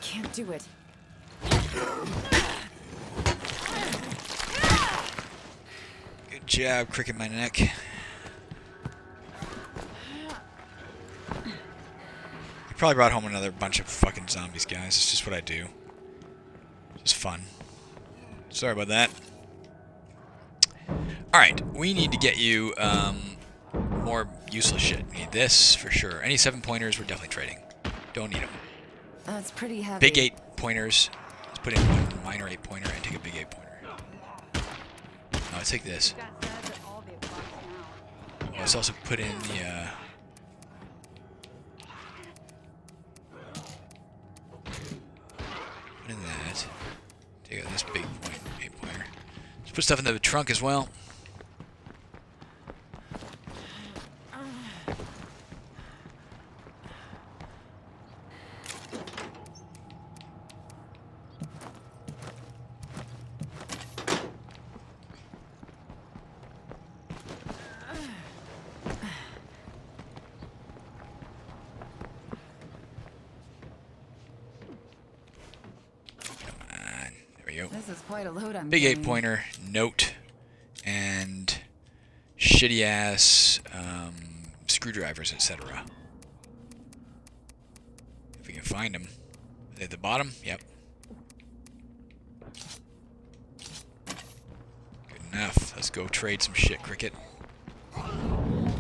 Can't do it. Good job, cricket my neck. You probably brought home another bunch of fucking zombies, guys. It's just what I do. Just fun. Sorry about that. Alright, we need to get you more useless shit. We need this for sure. Any 7-pointers, we're definitely trading. Don't need them. That's pretty heavy. Big 8-pointers. Let's put in one minor 8-pointer and take a big 8-pointer. No, let's take this. Oh, let's also put in the put in that. Take out this big 8-pointer. Let's put stuff in the trunk as well. This is quite a load I'm Big carrying. 8-pointer, note, and shitty ass screwdrivers, etc. If we can find them. Are they at the bottom? Yep. Good enough. Let's go trade some shit, Cricket. Oh,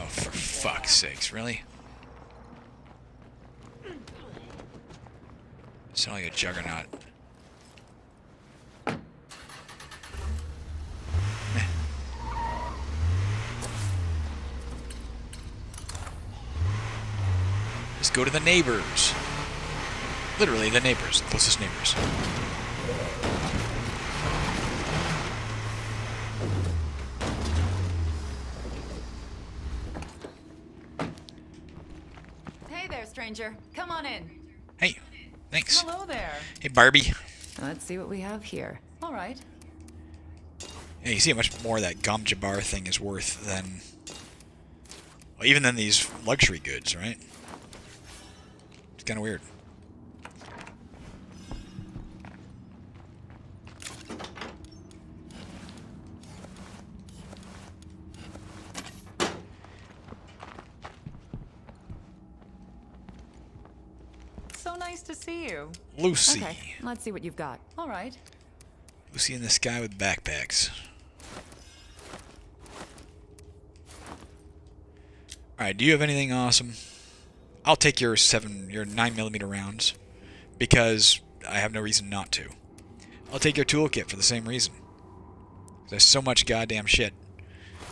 for fuck's sakes, really? It's not like a juggernaut. Let's go to the neighbors. Literally the neighbors, the closest neighbors. Hey there, stranger. Come on in. Hey, thanks. Hello there. Hey, Barbie. Let's see what we have here. All right. Yeah, you see how much more that Gom Jabbar thing is worth than... Well, even than these luxury goods, right? It's kind of weird. So nice to see you. Lucy. Okay, let's see what you've got. All right. Lucy in the sky with backpacks. Alright, do you have anything awesome? I'll take your 9mm rounds, because I have no reason not to. I'll take your toolkit for the same reason. There's so much goddamn shit.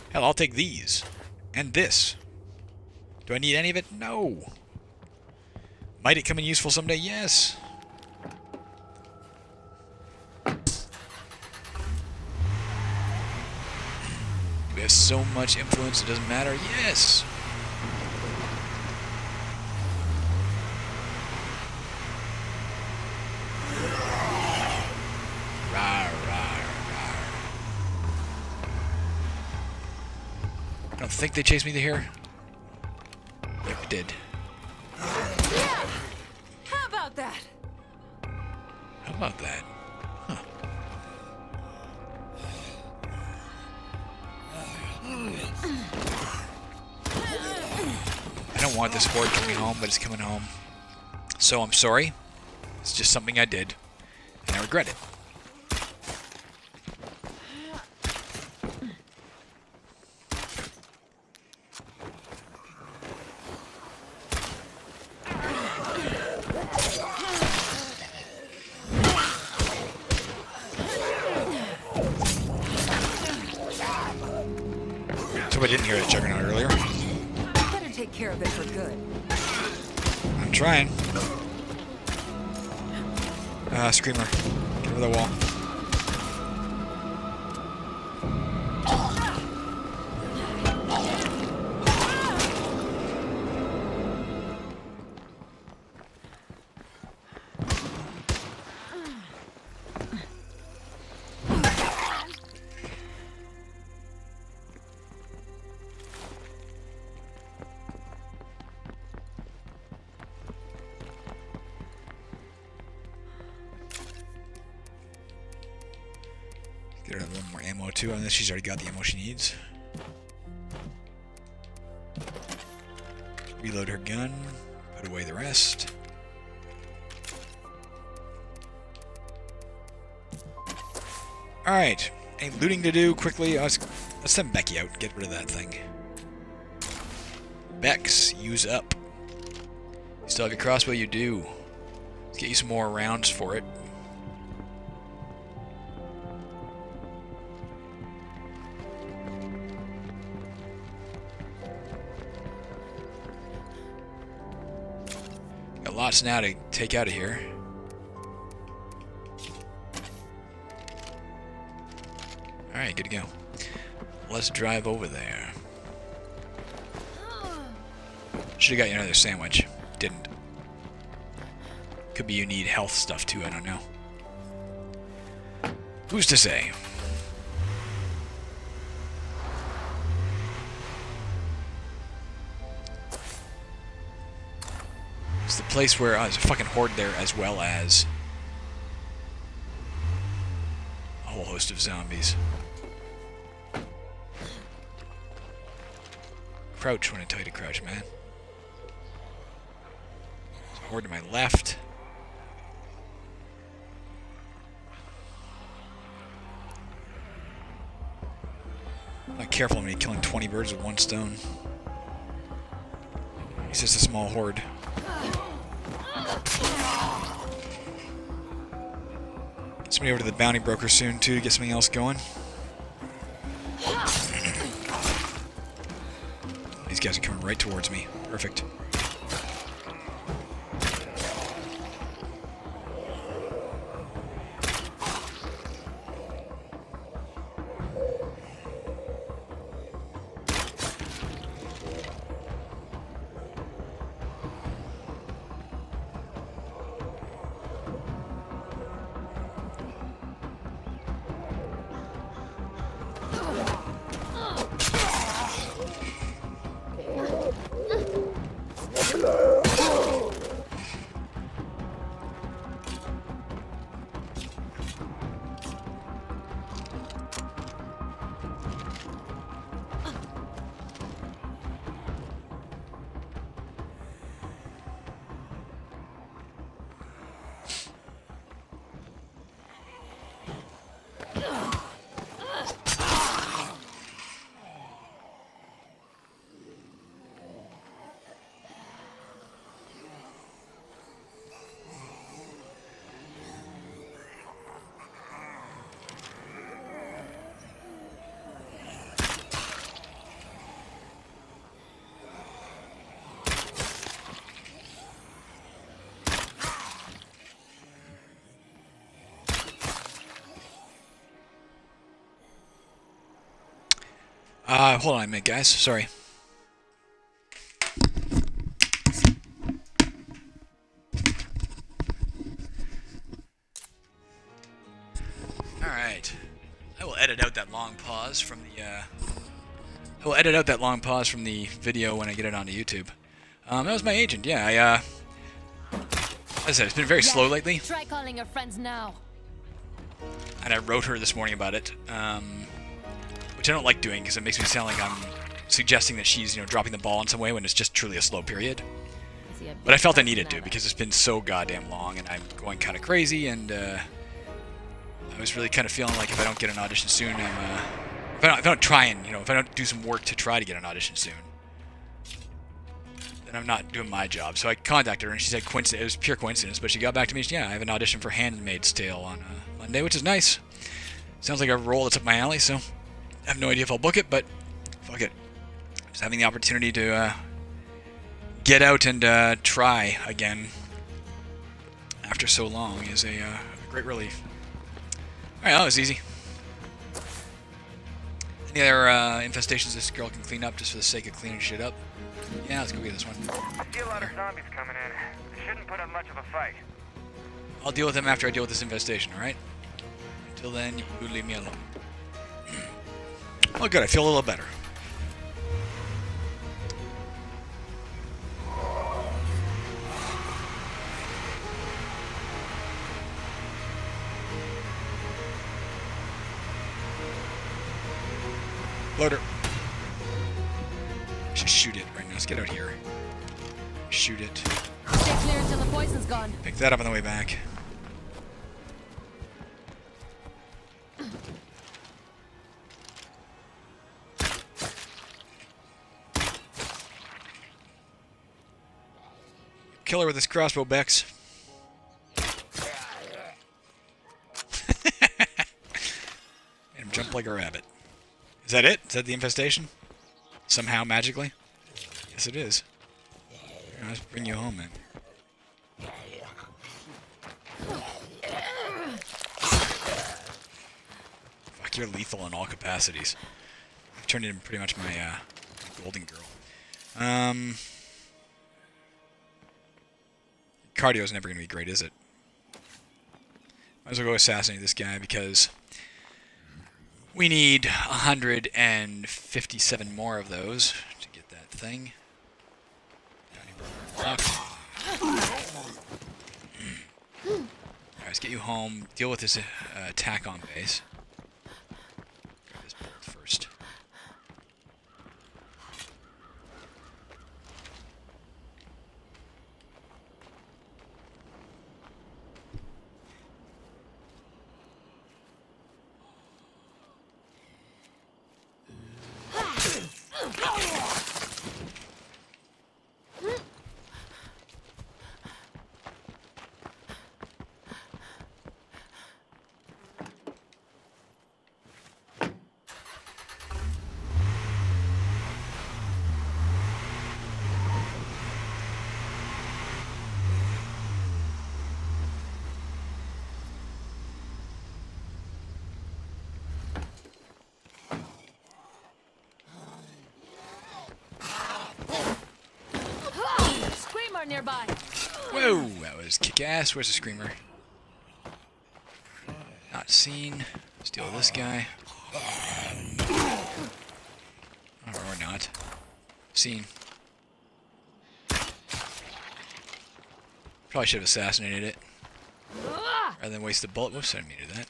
Hell, I'll take these. And this. Do I need any of it? No. Might it come in useful someday? Yes. We have so much influence it doesn't matter? Yes. I don't think they chased me to here. Yep, it did. Yeah. How about that? How about that? Huh. I don't want this horde coming home, but it's coming home. So I'm sorry. It's just something I did, and I regret it. So I didn't hear that juggernaut earlier. Better take care of it for good. I'm trying. Screamer. Get over the wall. Get her a little more ammo too on this. She's already got the ammo she needs. Reload her gun. Put away the rest. Alright. Any looting to do quickly? Let's send Becky out and get rid of that thing. Bex, use up. You still have your crossbow? You do. Let's get you some more rounds for it. Got lots now to take out of here. Alright, good to go. Let's drive over there. Should have got you another sandwich. Didn't. Could be you need health stuff too, I don't know. Who's to say? It's the place where there's a fucking horde there, as well as a whole host of zombies. Crouch when I tell you to crouch, man. There's a horde to my left. I'm not careful when you're killing 20 birds with one stone. He's just a small horde. Get somebody over to the bounty broker soon, too, to get something else going. These guys are coming right towards me. Perfect. Hold on a minute, guys. Sorry. Alright. I will edit out that long pause from the, video when I get it onto YouTube. That was my agent, yeah. As I said, it's been very slow lately. Try calling your friends now. And I wrote her this morning about it. Which I don't like doing because it makes me sound like I'm suggesting that she's, dropping the ball in some way when it's just truly a slow period. But I felt I needed to because it's been so goddamn long and I'm going kind of crazy, and I was really kind of feeling like if I don't get an audition soon, if I don't try and, if I don't do some work to try to get an audition soon, then I'm not doing my job. So I contacted her and she said it was pure coincidence, but she got back to me. Yeah, I have an audition for Handmaid's Tale on Monday, which is nice. Sounds like a role that's up my alley, so I have no idea if I'll book it, but fuck it. Just having the opportunity to get out and try again after so long is a great relief. Alright, that was easy. Any other infestations this girl can clean up just for the sake of cleaning shit up? Yeah, let's go get this one. I see a lot of zombies coming in. They shouldn't put up much of a fight. I'll deal with them after I deal with this infestation, alright? Until then, you leave me alone. Oh, good. I feel a little better. Loader. Should shoot it right now. Let's get out here. Shoot it. Stay clear until the poison's gone. Pick that up on the way back. Kill her with this crossbow, Bex. Made him jump like a rabbit. Is that it? Is that the infestation? Somehow, magically? Yes, it is. Here, let's bring you home, man. Fuck, you're lethal in all capacities. I've turned into pretty much my golden girl. Cardio's never going to be great, is it? Might as well go assassinate this guy because we need 157 more of those to get that thing. Alright, let's get you home. Deal with this attack on base. Grab this bolt first. Screamer nearby. Whoa, that was kick-ass. Where's the screamer? Not seen. Steal this guy. Or not. Seen. Probably should have assassinated it. Rather than waste the bullet. Whoops, I didn't mean to do that.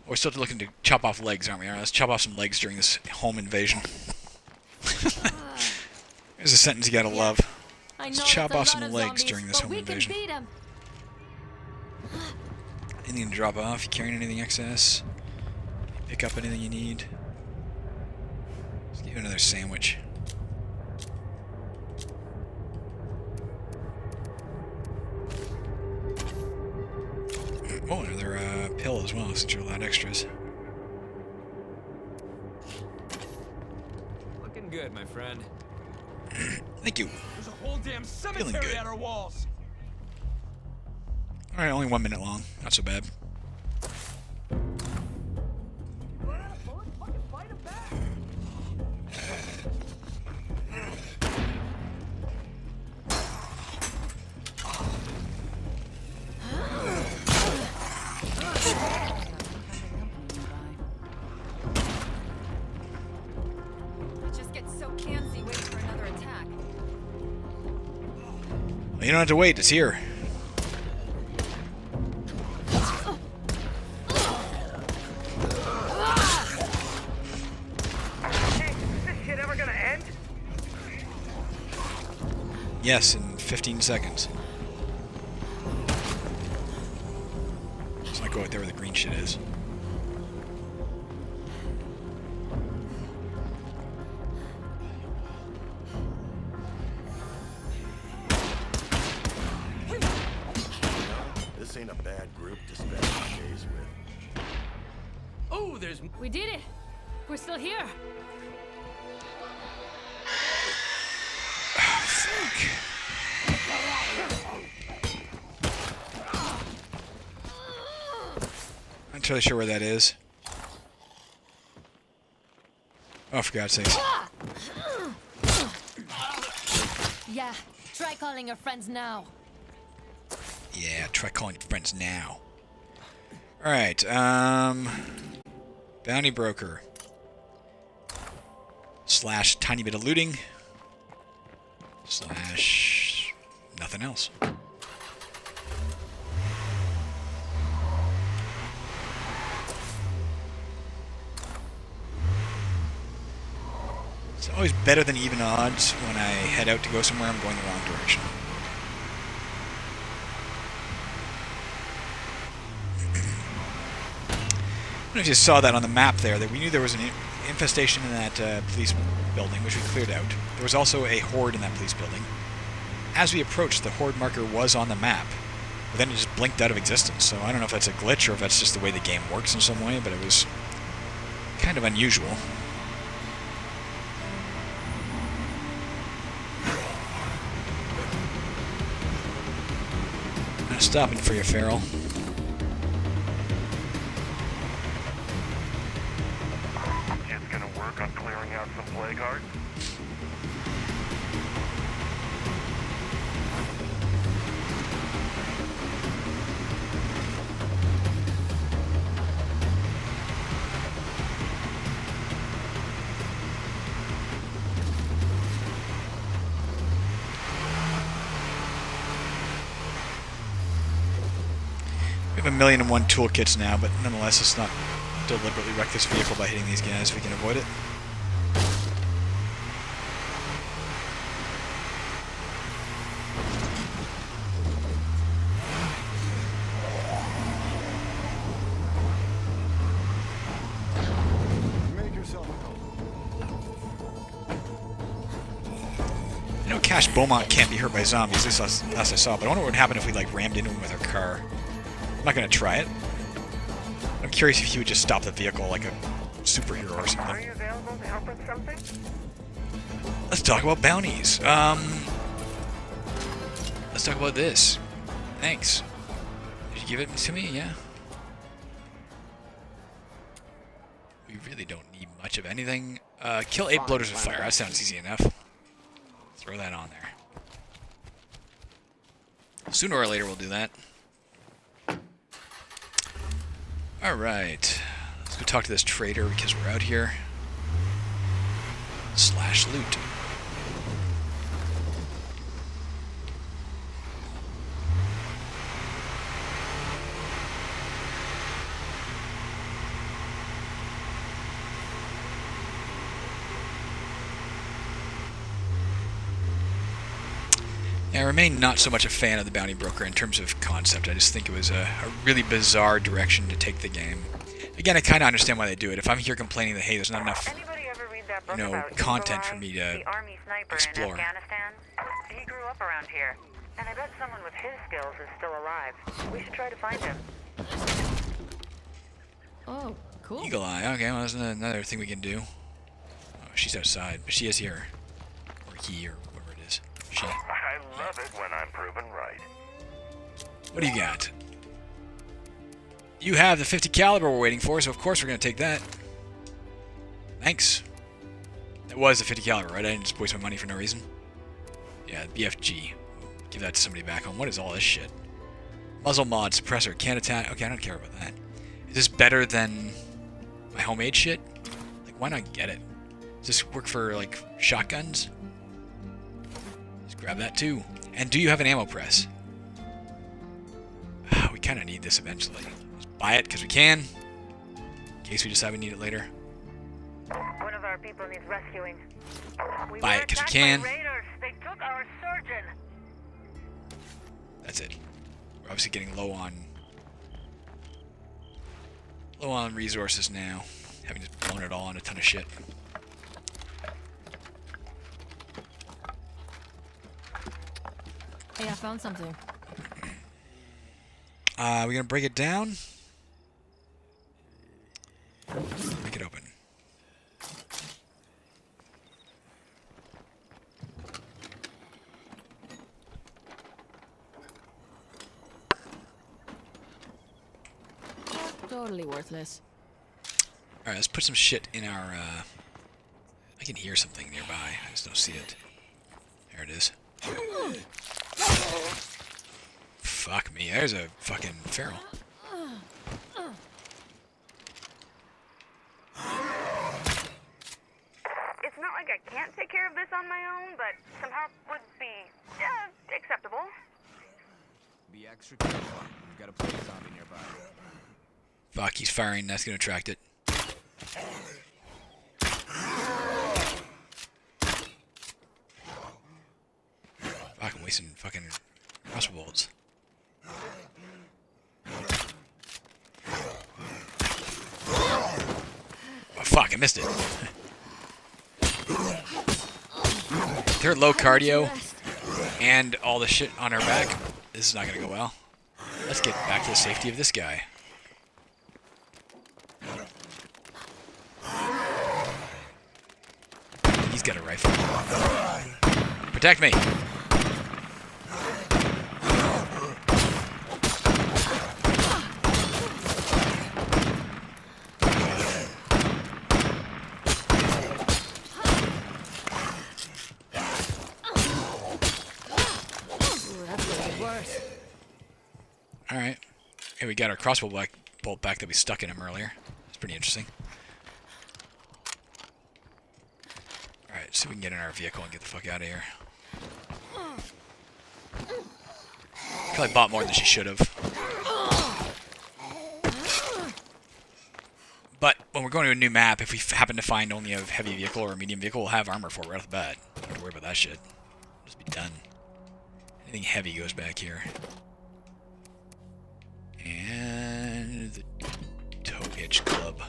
We're still looking to chop off legs, aren't we? Alright, let's chop off some legs during this home invasion. There's a sentence you gotta love. Let's chop off some legs during this home invasion. Anything to drop off? You carrying anything excess? Pick up anything you need? Let's give you another sandwich. Oh, another pill as well, since you're allowed extras. Looking good, my friend. Thank you. There's a whole damn Feeling cemetery good. at our walls. Alright, only 1 minute long. Not so bad. Just get so cancy waiting for another attack. Well, you don't have to wait. It's here. Yes, in 15 seconds. Let's not go out there where the green shit is. This ain't a bad group to spend my days with. Oh, there's... We did it. We're still here. I'm not really sure where that is. Oh, for God's sakes. Yeah, try calling your friends now. Yeah, try calling your friends now. Alright, bounty broker. / tiny bit of looting. / nothing else. It's always better than even odds when I head out to go somewhere I'm going the wrong direction. I don't know if you saw that on the map there, that we knew there was an infestation in that police building, which we cleared out. There was also a horde in that police building. As we approached, the horde marker was on the map, but then it just blinked out of existence. So I don't know if that's a glitch or if that's just the way the game works in some way, but it was kind of unusual. I'm stopping for you, Farrell. Just gonna work on clearing out some plague guards. We have 1,000,001 toolkits now, but nonetheless, let's not deliberately wreck this vehicle by hitting these guys if we can avoid it. Make yourself at home. I know Cash Beaumont can't be hurt by zombies, at least last I saw, but I wonder what would happen if we like rammed into him with our car. I'm not going to try it. I'm curious if he would just stop the vehicle like a superhero or Are something. you available to help with something? Let's talk about bounties. Let's talk about this. Thanks. Did you give it to me? Yeah. We really don't need much of anything. Kill 8 bloaters with fire. That sounds easy enough. Throw that on there. Sooner or later we'll do that. Alright. Let's go talk to this trader because we're out here. Slash loot. I remain not so much a fan of the Bounty Broker in terms of concept. I just think it was a really bizarre direction to take the game. Again, I kind of understand why they do it. If I'm here complaining that, hey, there's not enough, Anybody ever read that book you know, about content Eagle for Eye, me to the army sniper explore. in Afghanistan? He grew up around here, and I bet someone with his skills is still alive. We should try to find him. Oh, cool. Eagle Eye. Okay, well, that's another thing we can do. Oh, she's outside, but she is here. Or he, or whoever it is. She. I love it when I'm proven right. What do you got? You have the 50 caliber we're waiting for, so of course we're going to take that. Thanks. That was the 50 caliber, right? I didn't just waste my money for no reason. Yeah, BFG. Give that to somebody back home. What is all this shit? Muzzle mod, suppressor, can't attack. Okay, I don't care about that. Is this better than my homemade shit? Like, why not get it? Does this work for, like, shotguns? Just grab that too. And do you have an ammo press? We kind of need this eventually. Just buy it because we can. In case we decide we need it later. One of our people needs rescuing. We Buy were it 'cause we attacked can. by raiders. They took our surgeon. That's it. We're obviously getting low on resources now. Having just blown it all on a ton of shit. Hey, I found something. We gonna break it down? Break it open. Totally worthless. Alright, let's put some shit in our, I can hear something nearby. I just don't see it. There it is. Fuck me. There's a fucking feral. It's not like I can't take care of this on my own, but some help would be acceptable. Be extra careful. We've got a plague zombie nearby. Fuck, he's firing. That's gonna attract it. Fuck, I'm wasting fucking crossbow bolts. Oh, fuck, I missed it. They're low cardio and all the shit on our back. This is not gonna go well. Let's get back to the safety of this guy. He's got a rifle. Protect me! Alright. Hey, we got our crossbow bolt back that we stuck in him earlier. It's pretty interesting. Alright, see if we can get in our vehicle and get the fuck out of here. Probably bought more than she should have. But when we're going to a new map, if we happen to find only a heavy vehicle or a medium vehicle, we'll have armor for it right off the bat. Don't have to worry about that shit. Just be done. Anything heavy goes back here. And the tow hitch club.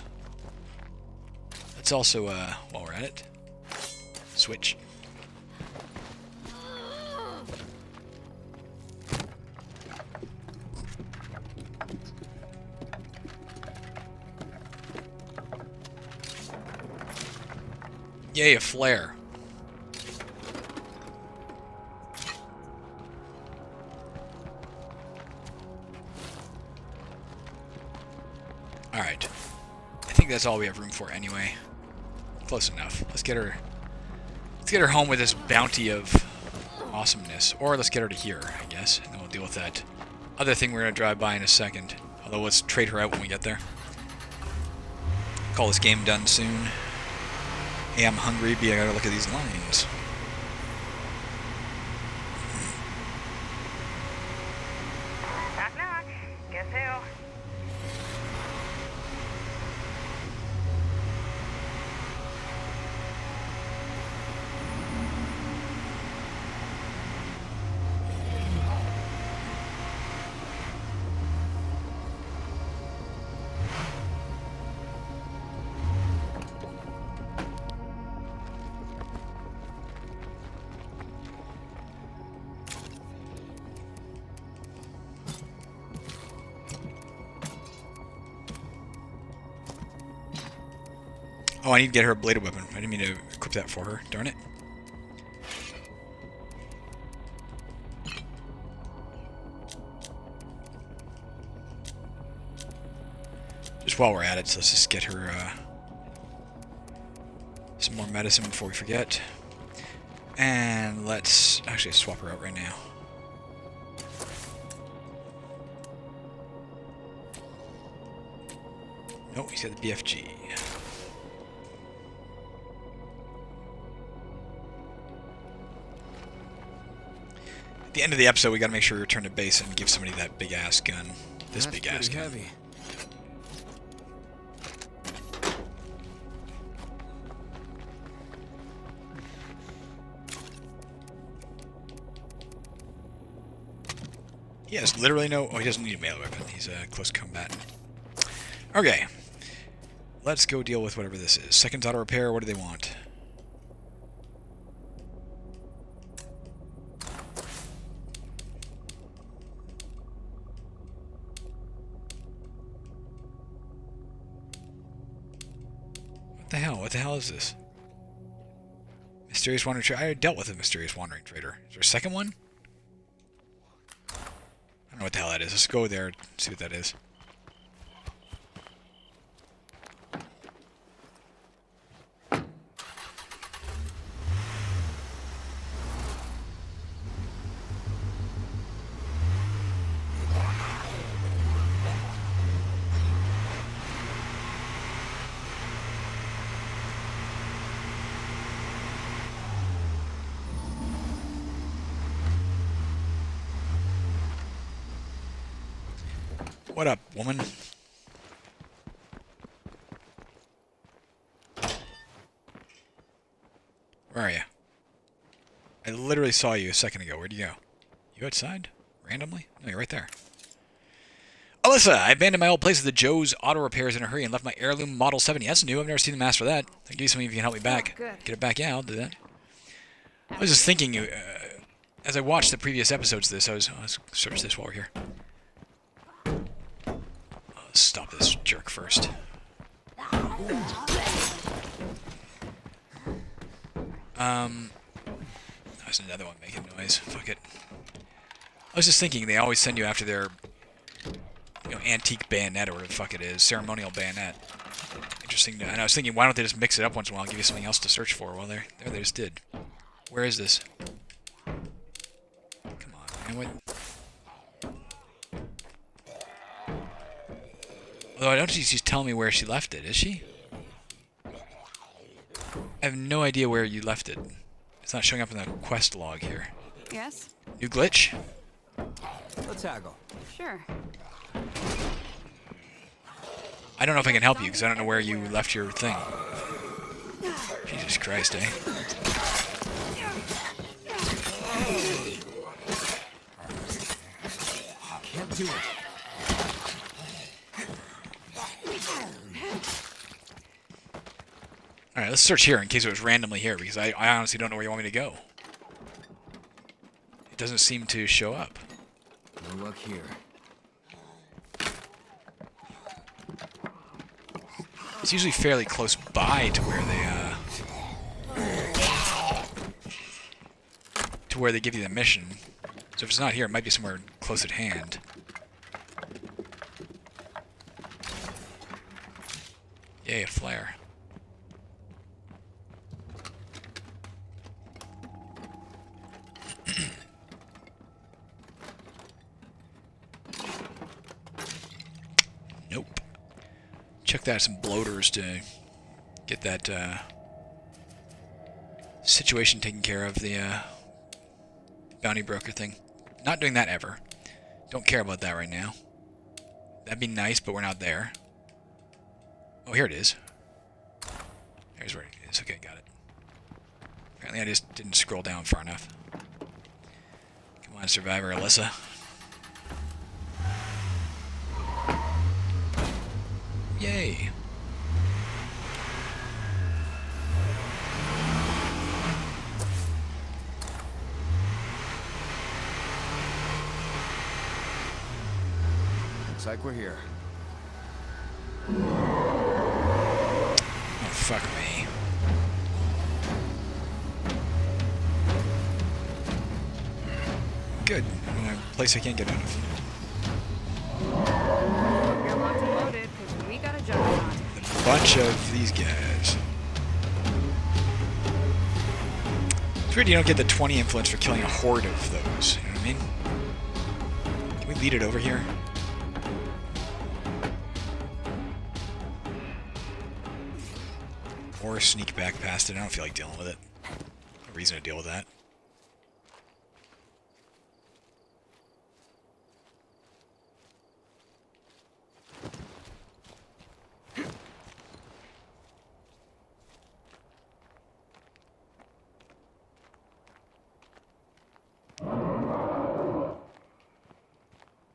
Let's also, while we're at it, switch. Yay, a flare. Alright. I think that's all we have room for anyway. Close enough. Let's get her home with this bounty of awesomeness. Or let's get her to here, I guess. And then we'll deal with that other thing we're going to drive by in a second. Although let's trade her out when we get there. Call this game done soon. A, I'm hungry. B, I gotta look at these lines. Knock knock. Guess who? Oh, I need to get her a bladed weapon. I didn't mean to equip that for her. Darn it. Just while we're at it, so let's just get her some more medicine before we forget. And let's actually swap her out right now. Nope, he's got the BFG. At the end of the episode, we got to make sure we return to base and give somebody that big ass gun. This big ass gun. Heavy. He has literally no... Oh, he doesn't need a melee weapon. He's a close combatant. Okay. Let's go deal with whatever this is. Seconds auto repair, what do they want? What the hell? What the hell is this? Mysterious Wandering Trader. I already dealt with a Mysterious Wandering Trader. Is there a second one? I don't know what the hell that is. Let's go there and see what that is. What up, woman? Where are you? I literally literally saw you a second ago. Where'd you go? You outside? Randomly? No, you're right there. Alyssa, I abandoned my old place at the Joe's Auto Repairs in a hurry and left my heirloom Model 70. That's new. I've never seen the mask for that. I can do something if you can help me back. good. Get it back. Yeah, I'll do that. I was just thinking, as I watched the previous episodes of this, let's search this while we're here. Let's stop this jerk first. There's another one making noise. Fuck it. I was just thinking, they always send you after their, antique bayonet or whatever the fuck it is, ceremonial bayonet. Interesting. And I was thinking, why don't they just mix it up once in a while and give you something else to search for? Well, there they just did. Where is this? Come on, man. What? Although I don't think she's telling me where she left it, is she? I have no idea where you left it. It's not showing up in the quest log here. Yes? New glitch? Let's haggle. Sure. I don't know if I can help you because I don't know where you left your thing. Jesus Christ, eh? Can't do it. Alright, let's search here in case it was randomly here, because I honestly don't know where you want me to go. It doesn't seem to show up. No luck here. It's usually fairly close by to where they give you the mission. So if it's not here, it might be somewhere close at hand. Yay, a flare. Nope. Check that, some bloaters to get that situation taken care of, the bounty broker thing. Not doing that ever. Don't care about that right now. That'd be nice, but we're not there. Oh, here it is. There's where it is. Okay, got it. Apparently I just didn't scroll down far enough. Come on, Survivor Alyssa. Yay. Looks like we're here. Oh, fuck me. Good. I'm in a place I can't get out of. You're locked and loaded, because we got a juggernaut. A bunch of these guys. It's weird you don't get the 20 influence for killing a horde of those. You know what I mean? Can we lead it over here? Or sneak back past it. I don't feel like dealing with it. No reason to deal with that.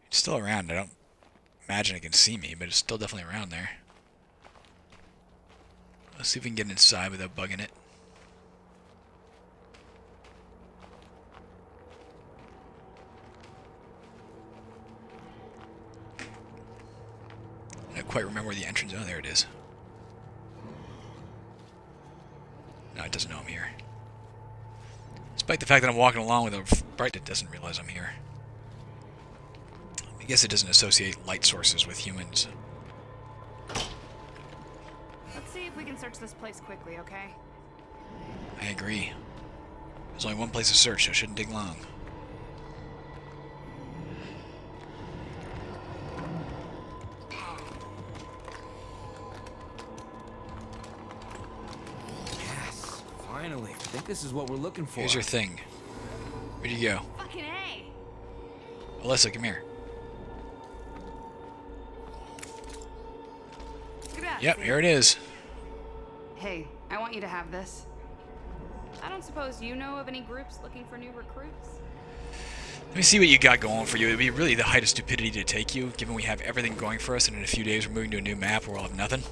It's still around. I don't imagine it can see me, but it's still definitely around there. Let's see if we can get inside without bugging it. I don't quite remember where the entrance is. Oh, there it is. No, it doesn't know I'm here. Despite the fact that I'm walking along with a sprite that doesn't realize I'm here. I guess it doesn't associate light sources with humans. Let's see if we can search this place quickly, okay? I agree. There's only one place to search, so it shouldn't take long. Yes, finally. I think this is what we're looking for. Here's your thing. Where'd you go? Fucking A! Alyssa, come here. Look at that. Yep, here it is. Hey, I want you to have this. I don't don't suppose you know of any groups looking for new recruits? Let me see what you got going for you. It'd be really the height of stupidity to take you, given we have everything going for us, and in a few days we're moving to a new map where we'll have nothing.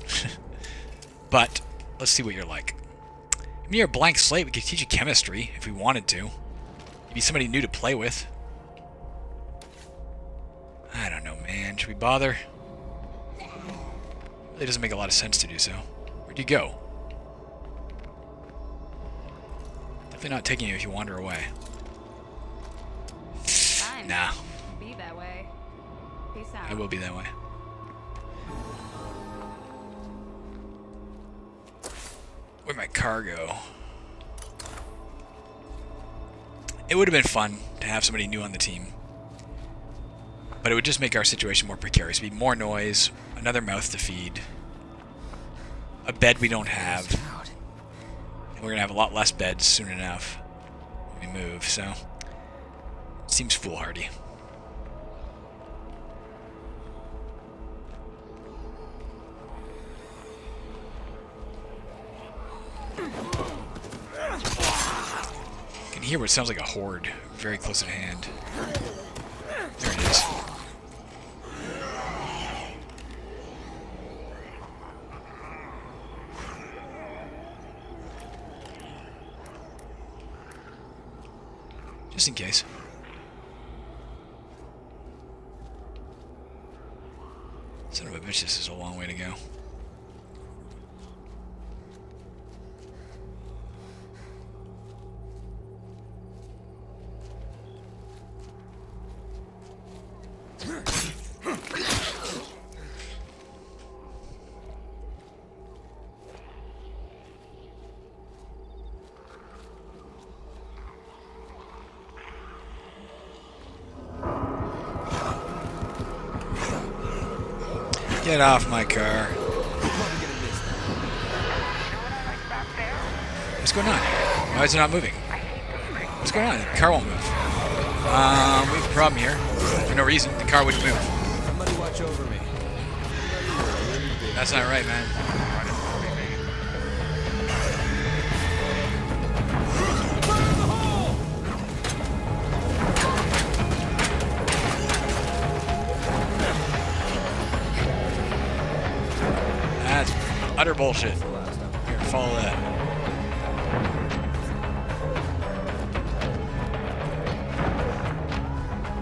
But let's see what you're like. I mean, you're a blank slate. We could teach you chemistry if we wanted to. You'd be somebody new to play with. I don't know, man. Should we bother? Really doesn't make a lot of sense to do so. Where'd you go? Definitely not taking you if you wander away. Fine. Nah. Be that way. Peace out. I will be that way. Where'd my car go? It would have been fun to have somebody new on the team. But it would just make our situation more precarious. It'd be more noise, another mouth to feed, a bed we don't have. And we're going to have a lot less beds soon enough when we move, so it seems foolhardy. I can hear what sounds like a horde very close at hand. There it is. Just in case. Son of a bitch, this is a long way to go. Get off my car. What's going on? Why is it not moving? What's going on? The car won't move. We have a problem here. For no reason. The car wouldn't move. Somebody watch over me. That's not right, man. That's utter bullshit. Here, follow that.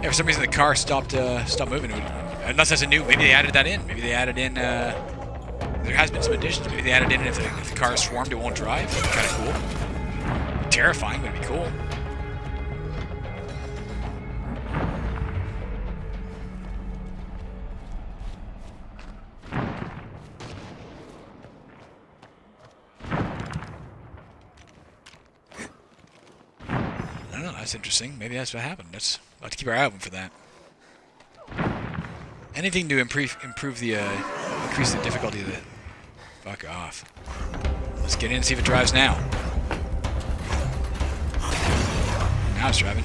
Yeah, for some reason the car stopped moving. Unless that's a new. Maybe they added that in. Maybe they added in. There has been some additions. Maybe they added in if the car is swarmed, it won't drive. That'd be kind of cool. Terrifying, but it'd be cool. I don't know. That's interesting. Maybe that's what happened. We'll have to keep our eye open for that. Anything to increase the difficulty of it. Fuck off. Let's get in and see if it drives now. Now it's driving.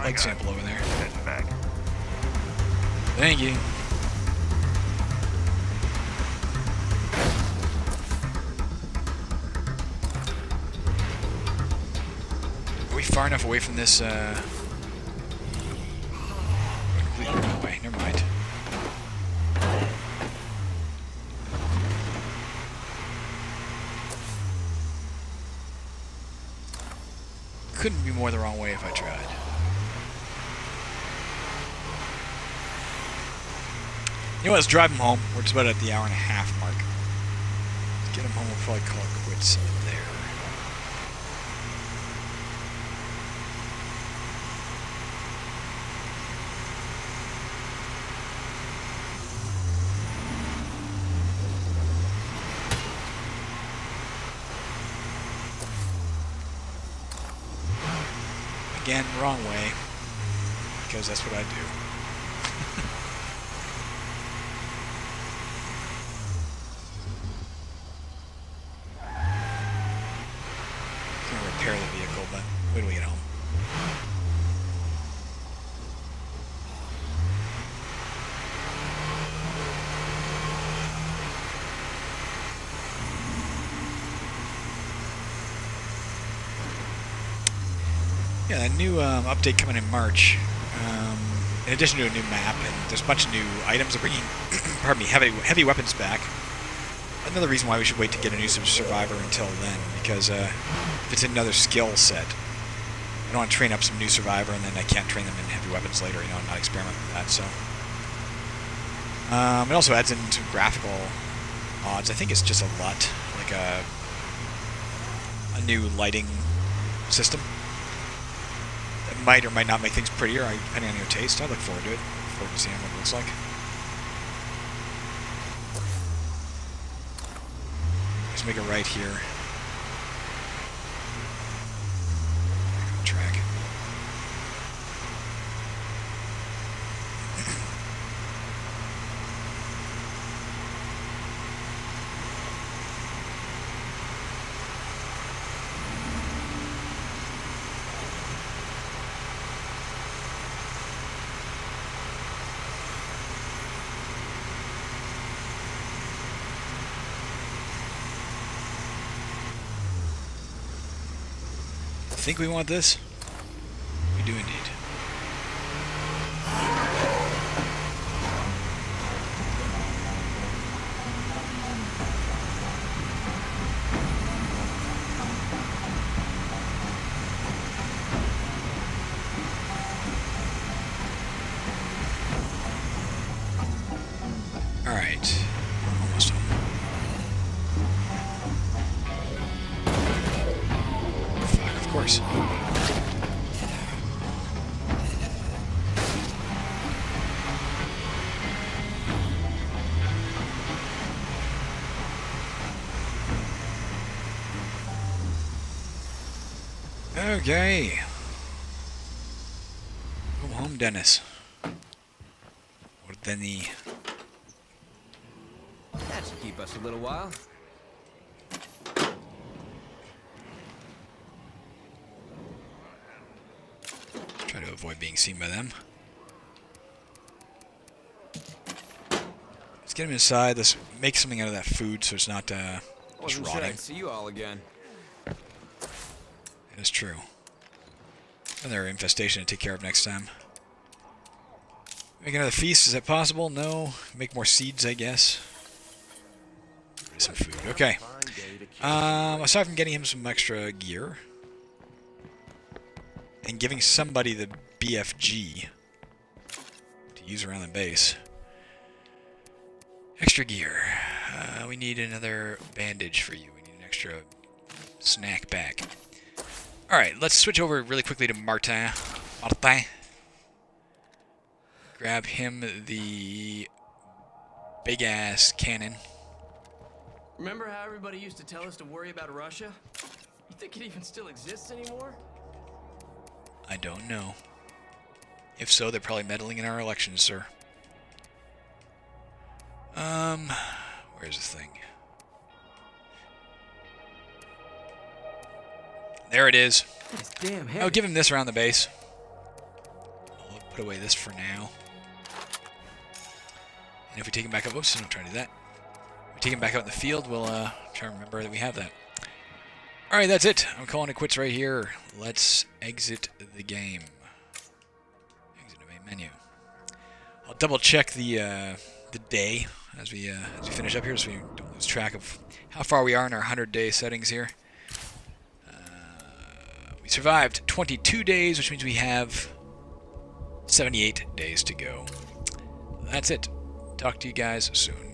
Leg sample over there. Thank you. Are we far enough away from this, completely wrong way. Never mind. Couldn't be more the wrong way if I tried. You know what, let's drive him home. We're just about at the hour and a half mark. Let's get him home, we'll probably call it quits there. Again, wrong way, because that's what I do. Gonna repair the vehicle, but wait till we get home. Yeah, a new update coming in March. In addition to a new map, and there's a bunch of new items. They're bringing, pardon me, heavy weapons back. Another reason why we should wait to get a new Survivor until then, because if it's another skill set, I don't want to train up some new Survivor and then I can't train them in heavy weapons later, you know, and not experiment with that, so. It also adds in some graphical mods. I think it's just a LUT, like a new lighting system. That might or might not make things prettier, depending on your taste. I look forward to it. Look forward to seeing what it looks like. Let's make it right here. Track. Think we want this? We do indeed. All right. We're almost home. Of course. Okay. Go home, Dennis. Or Denny. That should keep us a little while. Try to avoid being seen by them. Let's get him inside. Let's make something out of that food so it's not just Wasn't sure rotting. I'd see you all again. That is true. Another infestation to take care of next time. Make another feast. Is that possible? No. Make more seeds, I guess. Some food. Okay. Aside from getting him some extra gear and giving somebody the BFG to use around the base. Extra gear. We need another bandage for you. We need an extra snack bag. Alright, let's switch over really quickly to Martin. Grab him the big-ass cannon. Remember how everybody used to tell us to worry about Russia? You think it even still exists anymore? I don't know. If so, they're probably meddling in our elections, sir. Where's this thing? There it is. It's damn heavy. I'll give him this around the base. I'll put away this for now. And if we take him back up, oops, don't try to do that. If we take him back out in the field, we'll try to remember that we have that. Alright, that's it. I'm calling it quits right here. Let's exit the game. Exit the main menu. I'll double check the day as we finish up here so we don't lose track of how far we are in our 100-day settings here. We survived 22 days, which means we have 78 days to go. That's it. Talk to you guys soon.